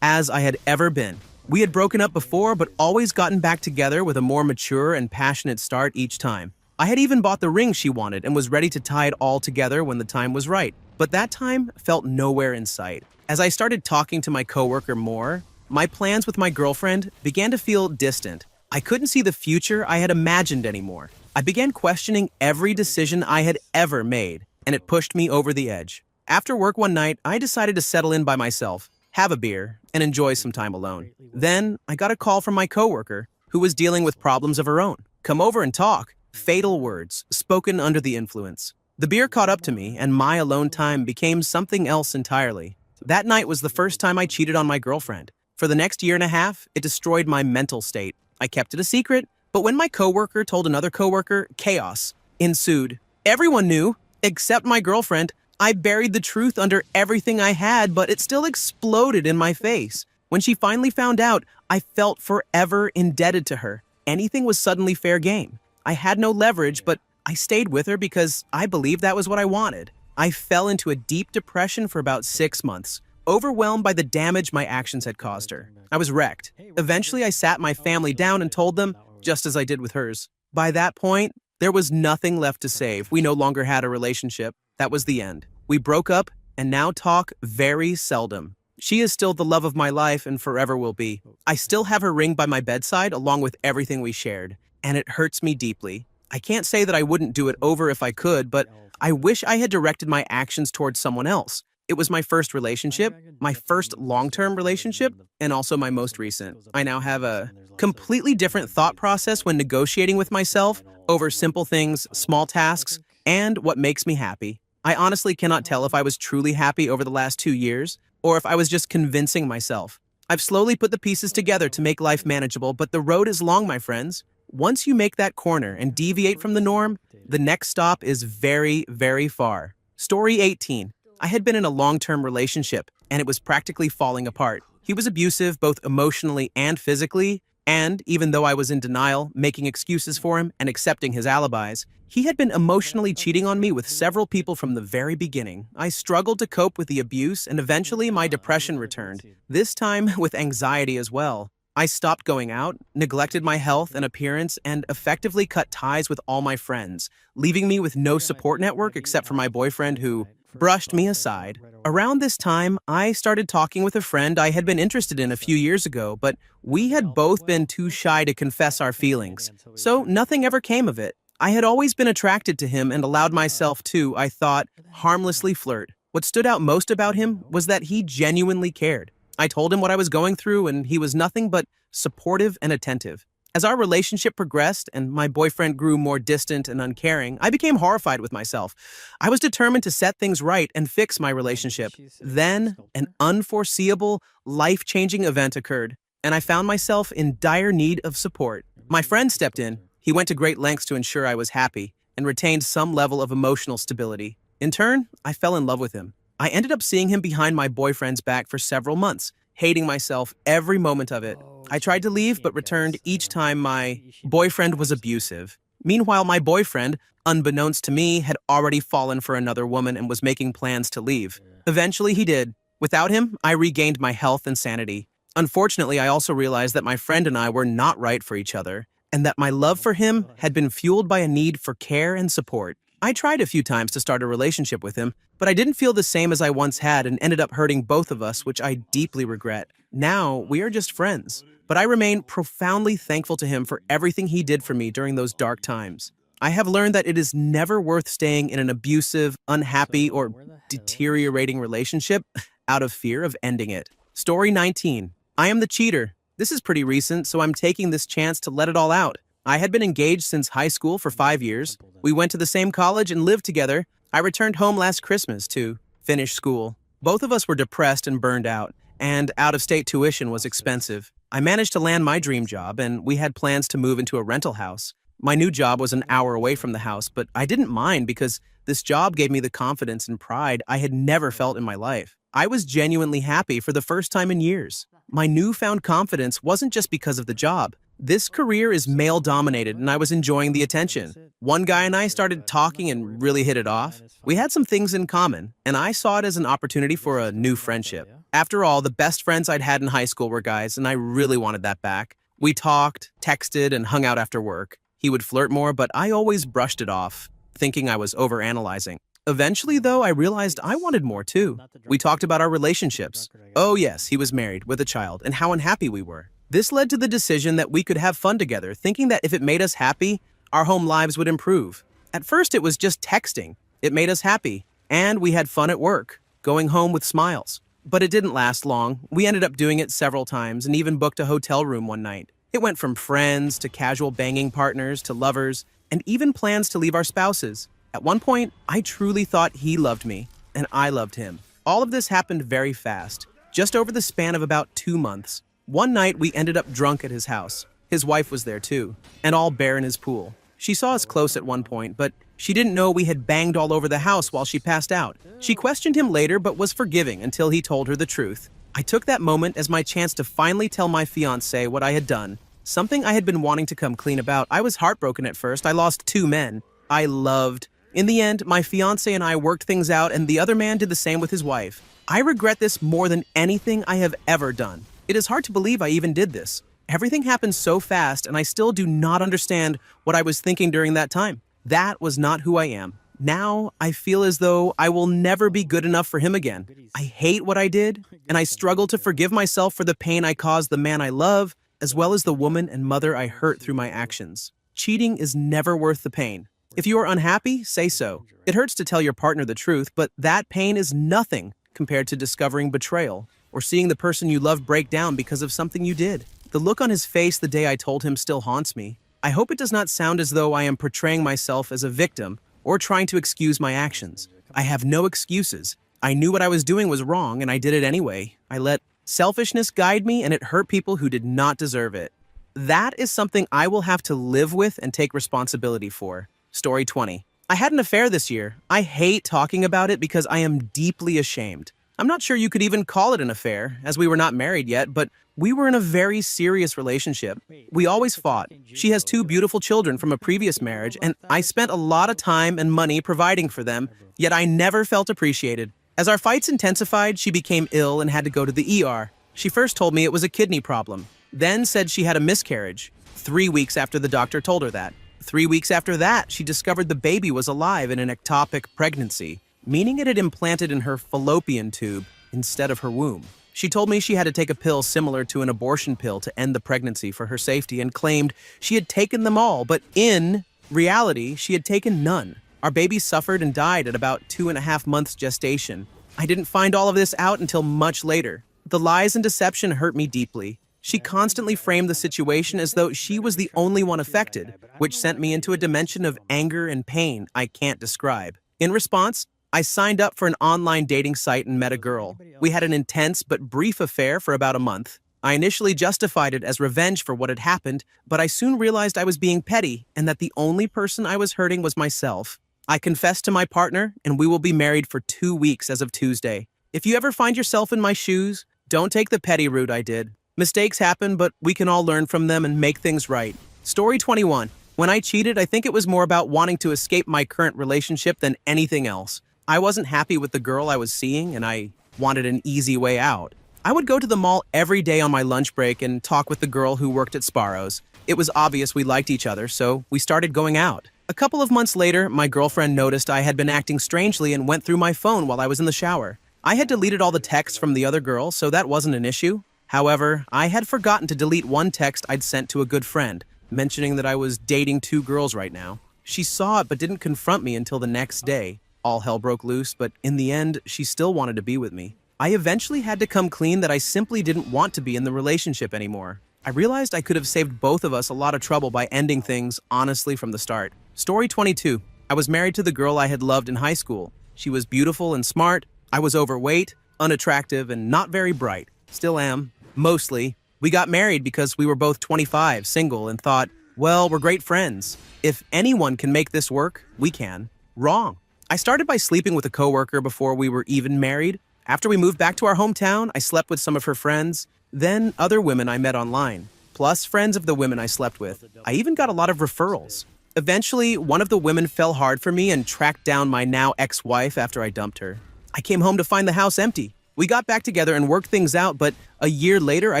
as I had ever been. We had broken up before, but always gotten back together with a more mature and passionate start each time. I had even bought the ring she wanted and was ready to tie it all together when the time was right. But that time felt nowhere in sight. As I started talking to my coworker more, my plans with my girlfriend began to feel distant. I couldn't see the future I had imagined anymore. I began questioning every decision I had ever made, and it pushed me over the edge. After work one night, I decided to settle in by myself, have a beer, and enjoy some time alone. Then, I got a call from my coworker, who was dealing with problems of her own. "Come over and talk." Fatal words, spoken under the influence. The beer caught up to me, and my alone time became something else entirely. That night was the first time I cheated on my girlfriend. For the next year and a half, it destroyed my mental state. I kept it a secret, but when my coworker told another coworker, chaos ensued. Everyone knew, except my girlfriend. I buried the truth under everything I had, but it still exploded in my face. When she finally found out, I felt forever indebted to her. Anything was suddenly fair game. I had no leverage, but I stayed with her because I believed that was what I wanted. I fell into a deep depression for about 6 months, overwhelmed by the damage my actions had caused her. I was wrecked. Eventually, I sat my family down and told them, just as I did with hers. By that point, there was nothing left to save. We no longer had a relationship. That was the end. We broke up and now talk very seldom. She is still the love of my life and forever will be. I still have her ring by my bedside along with everything we shared, and it hurts me deeply. I can't say that I wouldn't do it over if I could, but I wish I had directed my actions towards someone else. It was my first relationship, my first long-term relationship, and also my most recent. I now have a completely different thought process when negotiating with myself over simple things, small tasks, and what makes me happy. I honestly cannot tell if I was truly happy over the last 2 years, or if I was just convincing myself. I've slowly put the pieces together to make life manageable, but the road is long, my friends. Once you make that corner and deviate from the norm, the next stop is very, very far. Story 18. I had been in a long-term relationship, and it was practically falling apart. He was abusive, both emotionally and physically, and even though I was in denial, making excuses for him and accepting his alibis, he had been emotionally cheating on me with several people from the very beginning. I struggled to cope with the abuse, and eventually my depression returned, this time with anxiety as well. I stopped going out, neglected my health and appearance, and effectively cut ties with all my friends, leaving me with no support network except for my boyfriend who brushed me aside. Around this time, I started talking with a friend I had been interested in a few years ago, but we had both been too shy to confess our feelings, so nothing ever came of it. I had always been attracted to him and allowed myself to, I thought, harmlessly flirt. What stood out most about him was that he genuinely cared. I told him what I was going through, and he was nothing but supportive and attentive. As our relationship progressed and my boyfriend grew more distant and uncaring, I became horrified with myself. I was determined to set things right and fix my relationship. Then, an unforeseeable, life-changing event occurred, and I found myself in dire need of support. My friend stepped in. He went to great lengths to ensure I was happy and retained some level of emotional stability. In turn, I fell in love with him. I ended up seeing him behind my boyfriend's back for several months, hating myself every moment of it. I tried to leave, but returned each time my boyfriend was abusive. Meanwhile, my boyfriend, unbeknownst to me, had already fallen for another woman and was making plans to leave. Eventually, he did. Without him, I regained my health and sanity. Unfortunately, I also realized that my friend and I were not right for each other, and that my love for him had been fueled by a need for care and support. I tried a few times to start a relationship with him, but I didn't feel the same as I once had and ended up hurting both of us, which I deeply regret. Now, we are just friends, but I remain profoundly thankful to him for everything he did for me during those dark times. I have learned that it is never worth staying in an abusive, unhappy, or deteriorating relationship. out of fear of ending it. Story 19. I am the cheater. This is pretty recent, so I'm taking this chance to let it all out. I had been engaged since high school for 5 years. We went to the same college and lived together. I returned home last Christmas to finish school. Both of us were depressed and burned out, and out-of-state tuition was expensive. I managed to land my dream job, and we had plans to move into a rental house. My new job was an hour away from the house, but I didn't mind because this job gave me the confidence and pride I had never felt in my life. I was genuinely happy for the first time in years. My newfound confidence wasn't just because of the job. This career is male-dominated, and I was enjoying the attention. One guy and I started talking and really hit it off. We had some things in common, and I saw it as an opportunity for a new friendship. After all, the best friends I'd had in high school were guys, and I really wanted that back. We talked, texted, and hung out after work. He would flirt more, but I always brushed it off, thinking I was overanalyzing. Eventually, though, I realized I wanted more too. We talked about our relationships. Oh yes, he was married with a child, and how unhappy we were. This led to the decision that we could have fun together, thinking that if it made us happy, our home lives would improve. At first, it was just texting. It made us happy, and we had fun at work, going home with smiles. But it didn't last long. We ended up doing it several times and even booked a hotel room one night. It went from friends to casual banging partners to lovers, and even plans to leave our spouses. At one point, I truly thought he loved me, and I loved him. All of this happened very fast, just over the span of about 2 months. One night, we ended up drunk at his house. His wife was there too, and all bare in his pool. She saw us close at one point, but she didn't know we had banged all over the house while she passed out. She questioned him later, but was forgiving until he told her the truth. I took that moment as my chance to finally tell my fiancé what I had done, something I had been wanting to come clean about. I was heartbroken at first. I lost 2 men I loved. In the end, my fiancé and I worked things out, and the other man did the same with his wife. I regret this more than anything I have ever done. It is hard to believe I even did this. Everything happened so fast, and I still do not understand what I was thinking during that time. That was not who I am. Now, I feel as though I will never be good enough for him again. I hate what I did, and I struggle to forgive myself for the pain I caused the man I love, as well as the woman and mother I hurt through my actions. Cheating is never worth the pain. If you are unhappy, say so. It hurts to tell your partner the truth, but that pain is nothing compared to discovering betrayal or seeing the person you love break down because of something you did. The look on his face the day I told him still haunts me. I hope it does not sound as though I am portraying myself as a victim or trying to excuse my actions. I have no excuses. I knew what I was doing was wrong, and I did it anyway. I let selfishness guide me, and it hurt people who did not deserve it. That is something I will have to live with and take responsibility for. Story 20. I had an affair this year. I hate talking about it because I am deeply ashamed. I'm not sure you could even call it an affair, as we were not married yet, but we were in a very serious relationship. We always fought. She has 2 beautiful children from a previous marriage, and I spent a lot of time and money providing for them, yet I never felt appreciated. As our fights intensified, she became ill and had to go to the ER. She first told me it was a kidney problem, then said she had a miscarriage. 3 weeks after the doctor told her that. 3 weeks after that, she discovered the baby was alive in an ectopic pregnancy, meaning it had implanted in her fallopian tube instead of her womb. She told me she had to take a pill similar to an abortion pill to end the pregnancy for her safety and claimed she had taken them all, but in reality, she had taken none. Our baby suffered and died at about 2.5 months gestation. I didn't find all of this out until much later. The lies and deception hurt me deeply. She constantly framed the situation as though she was the only one affected, which sent me into a dimension of anger and pain I can't describe. In response, I signed up for an online dating site and met a girl. We had an intense but brief affair for about a month. I initially justified it as revenge for what had happened, but I soon realized I was being petty and that the only person I was hurting was myself. I confessed to my partner, and we will be married for 2 weeks as of Tuesday. If you ever find yourself in my shoes, don't take the petty route I did. Mistakes happen, but we can all learn from them and make things right. Story 21. When I cheated, I think it was more about wanting to escape my current relationship than anything else. I wasn't happy with the girl I was seeing, and I wanted an easy way out. I would go to the mall every day on my lunch break and talk with the girl who worked at Sparrow's. It was obvious we liked each other, so we started going out. A couple of months later, my girlfriend noticed I had been acting strangely and went through my phone while I was in the shower. I had deleted all the texts from the other girl, so that wasn't an issue. However, I had forgotten to delete one text I'd sent to a good friend, mentioning that I was dating 2 girls right now. She saw it but didn't confront me until the next day. All hell broke loose, but in the end, she still wanted to be with me. I eventually had to come clean that I simply didn't want to be in the relationship anymore. I realized I could have saved both of us a lot of trouble by ending things honestly from the start. Story 22. I was married to the girl I had loved in high school. She was beautiful and smart. I was overweight, unattractive, and not very bright. Still am, mostly. We got married because we were both 25, single, and thought, well, we're great friends. If anyone can make this work, we can. Wrong. I started by sleeping with a coworker before we were even married. After we moved back to our hometown, I slept with some of her friends, then other women I met online, plus friends of the women I slept with. I even got a lot of referrals. Eventually, one of the women fell hard for me and tracked down my now ex-wife after I dumped her. I came home to find the house empty. We got back together and worked things out, but a year later, I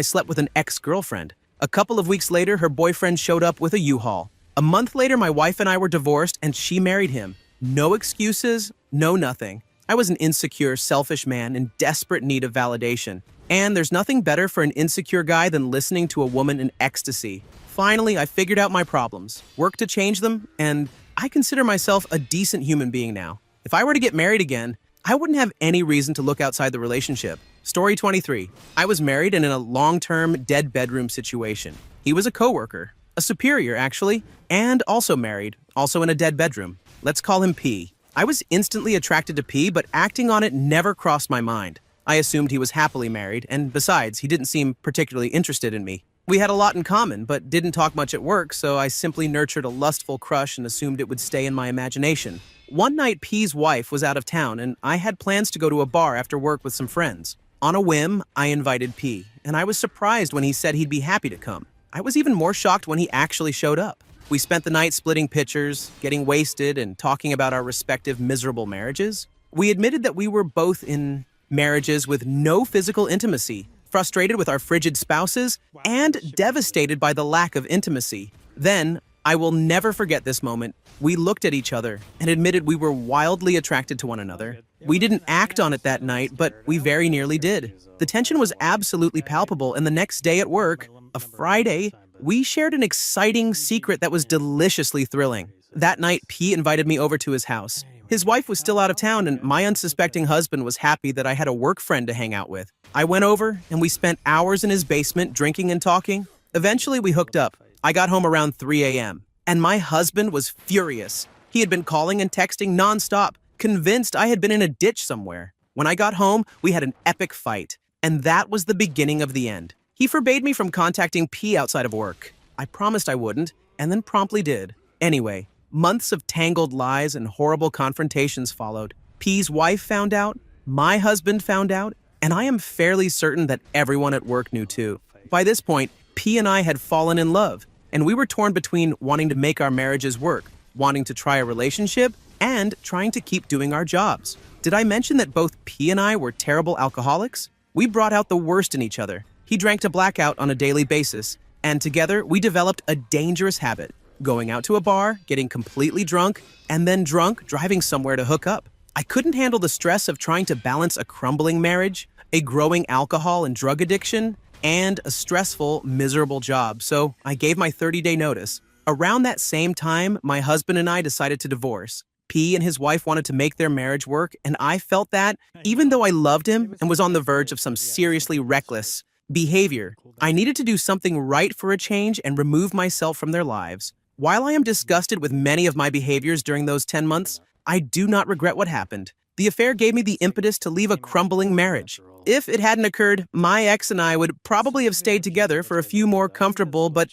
slept with an ex-girlfriend. A couple of weeks later, her boyfriend showed up with a U-Haul. A month later, my wife and I were divorced, and she married him. No excuses, no nothing. I was an insecure, selfish man in desperate need of validation. And there's nothing better for an insecure guy than listening to a woman in ecstasy. Finally, I figured out my problems, worked to change them, and I consider myself a decent human being now. If I were to get married again, I wouldn't have any reason to look outside the relationship. Story 23. I was married and in a long-term dead bedroom situation. He was a coworker, a superior actually, and also married, also in a dead bedroom. Let's call him P. I was instantly attracted to P, but acting on it never crossed my mind. I assumed he was happily married, and besides, he didn't seem particularly interested in me. We had a lot in common, but didn't talk much at work, so I simply nurtured a lustful crush and assumed it would stay in my imagination. One night, P's wife was out of town, and I had plans to go to a bar after work with some friends. On a whim, I invited P, and I was surprised when he said he'd be happy to come. I was even more shocked when he actually showed up. We spent the night splitting pictures, getting wasted, and talking about our respective miserable marriages. We admitted that we were both in marriages with no physical intimacy, frustrated with our frigid spouses, and devastated by the lack of intimacy. Then, I will never forget this moment. We looked at each other and admitted we were wildly attracted to one another. We didn't act on it that night, but we very nearly did. The tension was absolutely palpable, and the next day at work, a Friday, we shared an exciting secret that was deliciously thrilling. That night, P invited me over to his house. His wife was still out of town, and my unsuspecting husband was happy that I had a work friend to hang out with. I went over, and we spent hours in his basement drinking and talking. Eventually, we hooked up. I got home around 3 a.m., and my husband was furious. He had been calling and texting nonstop, convinced I had been in a ditch somewhere. When I got home, we had an epic fight, and that was the beginning of the end. He forbade me from contacting P outside of work. I promised I wouldn't, and then promptly did. Anyway, months of tangled lies and horrible confrontations followed. P's wife found out, my husband found out, and I am fairly certain that everyone at work knew too. By this point, P and I had fallen in love, and we were torn between wanting to make our marriages work, wanting to try a relationship, and trying to keep doing our jobs. Did I mention that both P and I were terrible alcoholics? We brought out the worst in each other. He drank to blackout on a daily basis, and together we developed a dangerous habit, going out to a bar, getting completely drunk, and then drunk, driving somewhere to hook up. I couldn't handle the stress of trying to balance a crumbling marriage, a growing alcohol and drug addiction, and a stressful, miserable job, so I gave my 30-day notice. Around that same time, my husband and I decided to divorce. P and his wife wanted to make their marriage work, and I felt that, even though I loved him and was on the verge of some seriously reckless behavior, I needed to do something right for a change and remove myself from their lives. While I am disgusted with many of my behaviors during those 10 months, I do not regret what happened. The affair gave me the impetus to leave a crumbling marriage. If it hadn't occurred, my ex and I would probably have stayed together for a few more comfortable but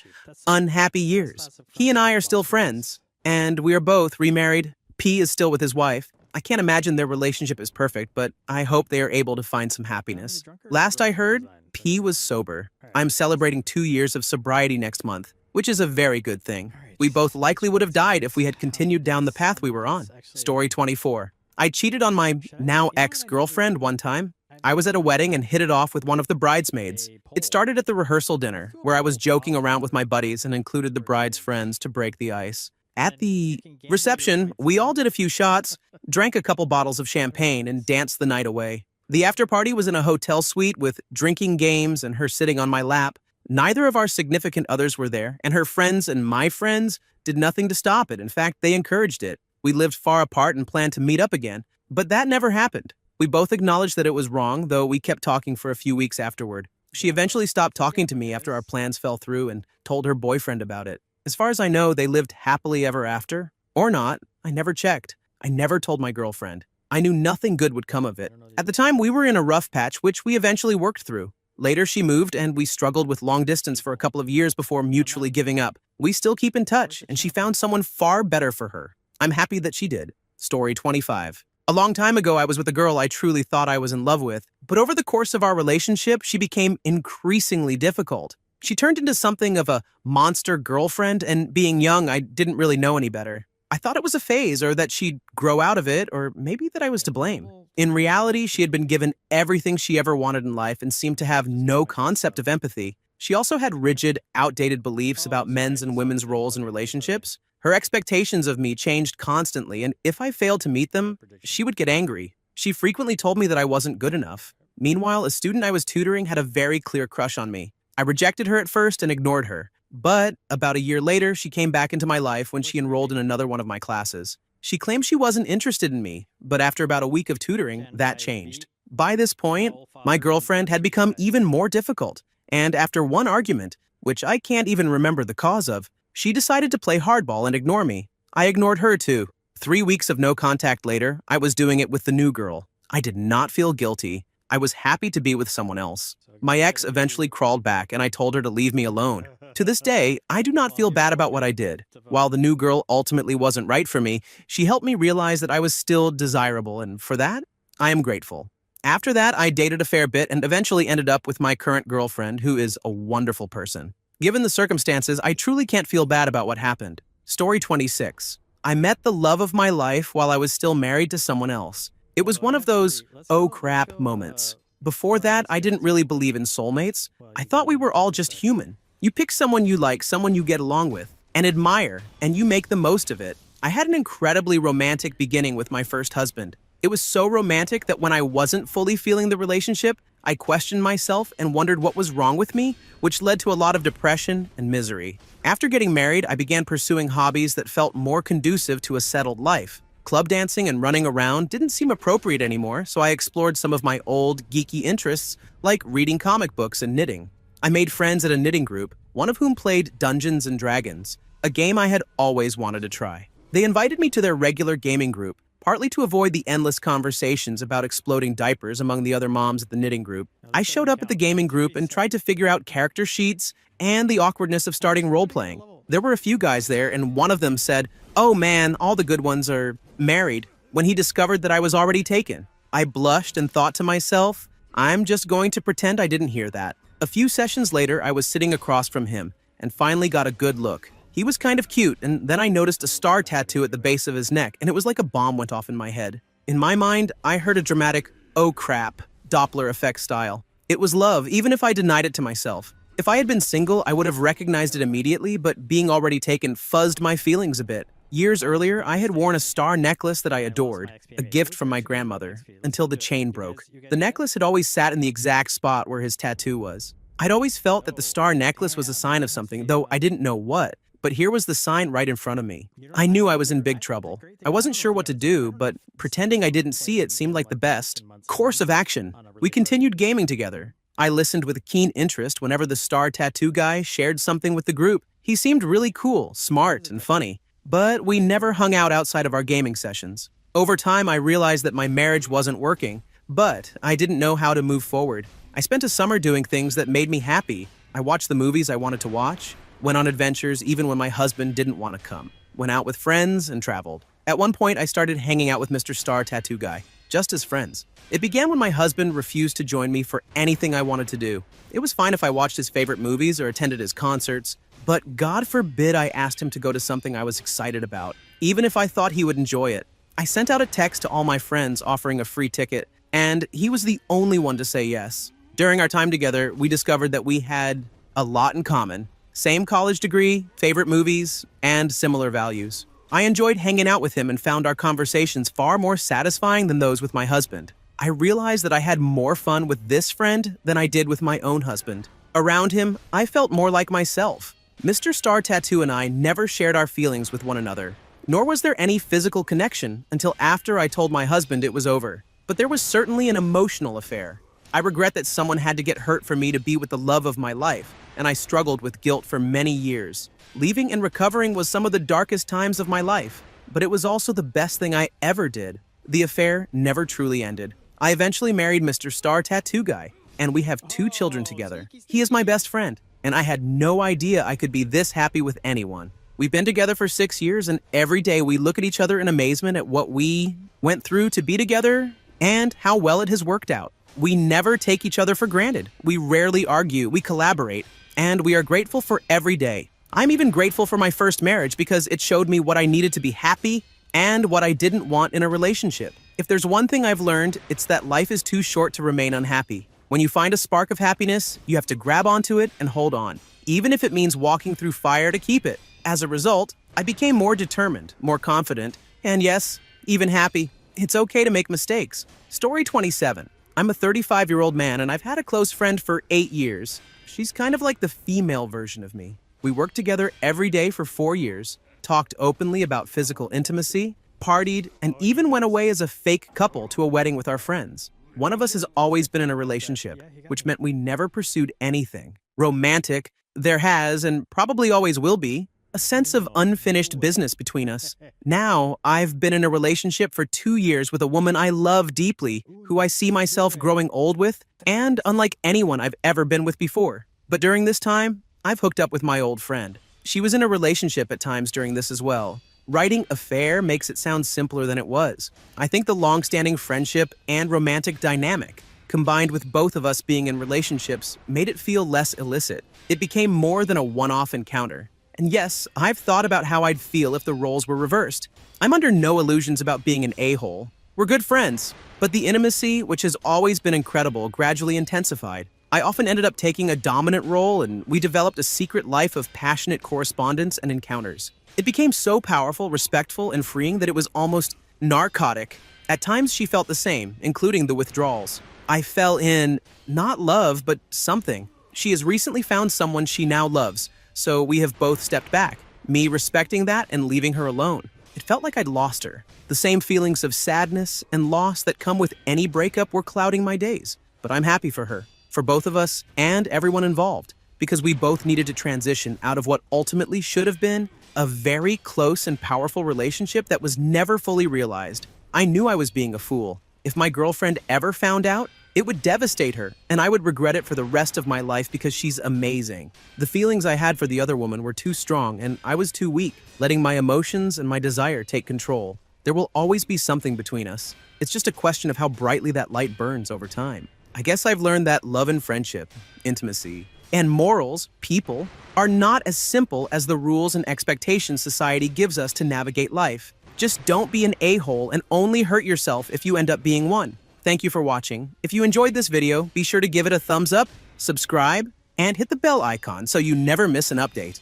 unhappy years. He and I are still friends, and we are both remarried. P is still with his wife. I can't imagine their relationship is perfect, but I hope they are able to find some happiness. Last I heard, P was sober. I'm celebrating 2 years of sobriety next month, which is a very good thing. We both likely would have died if we had continued down the path we were on. Story 24. I cheated on my now ex-girlfriend one time. I was at a wedding and hit it off with one of the bridesmaids. It started at the rehearsal dinner, where I was joking around with my buddies and included the bride's friends to break the ice. At the reception, we all did a few shots, drank a couple bottles of champagne, and danced the night away. The after-party was in a hotel suite with drinking games and her sitting on my lap. Neither of our significant others were there, and her friends and my friends did nothing to stop it. In fact, they encouraged it. We lived far apart and planned to meet up again, but that never happened. We both acknowledged that it was wrong, though we kept talking for a few weeks afterward. She eventually stopped talking to me after our plans fell through and told her boyfriend about it. As far as I know, they lived happily ever after. Or not. I never checked. I never told my girlfriend. I knew nothing good would come of it. At the time, we were in a rough patch, which we eventually worked through. Later, she moved, and we struggled with long distance for a couple of years before mutually giving up. We still keep in touch, and she found someone far better for her. I'm happy that she did. Story 25. A long time ago, I was with a girl I truly thought I was in love with, but over the course of our relationship, she became increasingly difficult. She turned into something of a monster girlfriend, and being young, I didn't really know any better. I thought it was a phase, or that she'd grow out of it, or maybe that I was to blame. In reality, she had been given everything she ever wanted in life and seemed to have no concept of empathy. She also had rigid, outdated beliefs about men's and women's roles in relationships. Her expectations of me changed constantly, and if I failed to meet them, she would get angry. She frequently told me that I wasn't good enough. Meanwhile, a student I was tutoring had a very clear crush on me. I rejected her at first and ignored her. But about a year later, she came back into my life when she enrolled in another one of my classes. She claimed she wasn't interested in me, but after about a week of tutoring, that changed. By this point, my girlfriend had become even more difficult, and after one argument, which I can't even remember the cause of, she decided to play hardball and ignore me. I ignored her too. 3 weeks of no contact later, I was doing it with the new girl. I did not feel guilty. I was happy to be with someone else. My ex eventually crawled back and I told her to leave me alone. To this day, I do not feel bad about what I did. While the new girl ultimately wasn't right for me, she helped me realize that I was still desirable, and for that, I am grateful. After that, I dated a fair bit and eventually ended up with my current girlfriend, who is a wonderful person. Given the circumstances, I truly can't feel bad about what happened. Story 26. I met the love of my life while I was still married to someone else. It was one of those oh crap moments. Before that, I didn't really believe in soulmates. I thought we were all just human. You pick someone you like, someone you get along with, and admire, and you make the most of it. I had an incredibly romantic beginning with my first husband. It was so romantic that when I wasn't fully feeling the relationship, I questioned myself and wondered what was wrong with me, which led to a lot of depression and misery. After getting married, I began pursuing hobbies that felt more conducive to a settled life. Club dancing and running around didn't seem appropriate anymore, so I explored some of my old, geeky interests, like reading comic books and knitting. I made friends at a knitting group, one of whom played Dungeons & Dragons, a game I had always wanted to try. They invited me to their regular gaming group, partly to avoid the endless conversations about exploding diapers among the other moms at the knitting group. I showed up at the gaming group and tried to figure out character sheets and the awkwardness of starting role-playing. There were a few guys there, and one of them said, "Oh man, all the good ones are married," when he discovered that I was already taken. I blushed and thought to myself, I'm just going to pretend I didn't hear that. A few sessions later, I was sitting across from him and finally got a good look. He was kind of cute, and then I noticed a star tattoo at the base of his neck, and it was like a bomb went off in my head. In my mind, I heard a dramatic, oh crap, Doppler effect style. It was love, even if I denied it to myself. If I had been single, I would have recognized it immediately, but being already taken fuzzed my feelings a bit. Years earlier, I had worn a star necklace that I adored, a gift from my grandmother, until the chain broke. The necklace had always sat in the exact spot where his tattoo was. I'd always felt that the star necklace was a sign of something, though I didn't know what. But here was the sign right in front of me. I knew I was in big trouble. I wasn't sure what to do, but pretending I didn't see it seemed like the best course of action. We continued gaming together. I listened with keen interest whenever the star tattoo guy shared something with the group. He seemed really cool, smart, and funny. But we never hung out outside of our gaming sessions. Over time, I realized that my marriage wasn't working, but I didn't know how to move forward. I spent a summer doing things that made me happy. I watched the movies I wanted to watch, went on adventures even when my husband didn't want to come, went out with friends, and traveled. At one point, I started hanging out with Mr. Star Tattoo Guy, just as friends. It began when my husband refused to join me for anything I wanted to do. It was fine if I watched his favorite movies or attended his concerts, but God forbid I asked him to go to something I was excited about, even if I thought he would enjoy it. I sent out a text to all my friends offering a free ticket, and he was the only one to say yes. During our time together, we discovered that we had a lot in common. Same college degree, favorite movies, and similar values. I enjoyed hanging out with him and found our conversations far more satisfying than those with my husband. I realized that I had more fun with this friend than I did with my own husband. Around him, I felt more like myself. Mr. Star Tattoo and I never shared our feelings with one another, nor was there any physical connection until after I told my husband it was over. but there was certainly an emotional affair. I regret that someone had to get hurt for me to be with the love of my life, and I struggled with guilt for many years. Leaving and recovering was some of the darkest times of my life, but it was also the best thing I ever did. The affair never truly ended. I eventually married Mr. Star Tattoo Guy, and we have 2 children together. He is my best friend, and I had no idea I could be this happy with anyone. We've been together for 6 years, and every day we look at each other in amazement at what we went through to be together and how well it has worked out. We never take each other for granted. We rarely argue, we collaborate, and we are grateful for every day. I'm even grateful for my first marriage because it showed me what I needed to be happy and what I didn't want in a relationship. If there's one thing I've learned, it's that life is too short to remain unhappy. When you find a spark of happiness, you have to grab onto it and hold on, even if it means walking through fire to keep it. As a result, I became more determined, more confident, and yes, even happy. It's okay to make mistakes. Story 27. I'm a 35-year-old man and I've had a close friend for 8 years. She's kind of like the female version of me. We worked together every day for 4 years, talked openly about physical intimacy, partied, and even went away as a fake couple to a wedding with our friends. One of us has always been in a relationship, which meant we never pursued anything romantic. There has, and probably always will be, a sense of unfinished business between us. Now, I've been in a relationship for 2 years with a woman I love deeply, who I see myself growing old with, and unlike anyone I've ever been with before. But during this time, I've hooked up with my old friend. She was in a relationship at times during this as well. Writing affair makes it sound simpler than it was. I think the long-standing friendship and romantic dynamic, combined with both of us being in relationships, made it feel less illicit. It became more than a one-off encounter. And yes, I've thought about how I'd feel if the roles were reversed. I'm under no illusions about being an a-hole. We're good friends, but the intimacy, which has always been incredible, gradually intensified. I often ended up taking a dominant role, and we developed a secret life of passionate correspondence and encounters. It became so powerful, respectful, and freeing that it was almost narcotic. At times, she felt the same, including the withdrawals. I fell in, not love, but something. She has recently found someone she now loves, so we have both stepped back, me respecting that and leaving her alone. It felt like I'd lost her. The same feelings of sadness and loss that come with any breakup were clouding my days. But I'm happy for her, for both of us and everyone involved, because we both needed to transition out of what ultimately should have been a very close and powerful relationship that was never fully realized. I knew I was being a fool. If my girlfriend ever found out, it would devastate her, and I would regret it for the rest of my life because she's amazing. The feelings I had for the other woman were too strong, and I was too weak, letting my emotions and my desire take control. There will always be something between us. It's just a question of how brightly that light burns over time. I guess I've learned that love and friendship, intimacy, and morals, people, are not as simple as the rules and expectations society gives us to navigate life. Just don't be an a-hole and only hurt yourself if you end up being one. Thank you for watching. If you enjoyed this video, be sure to give it a thumbs up, subscribe, and hit the bell icon so you never miss an update.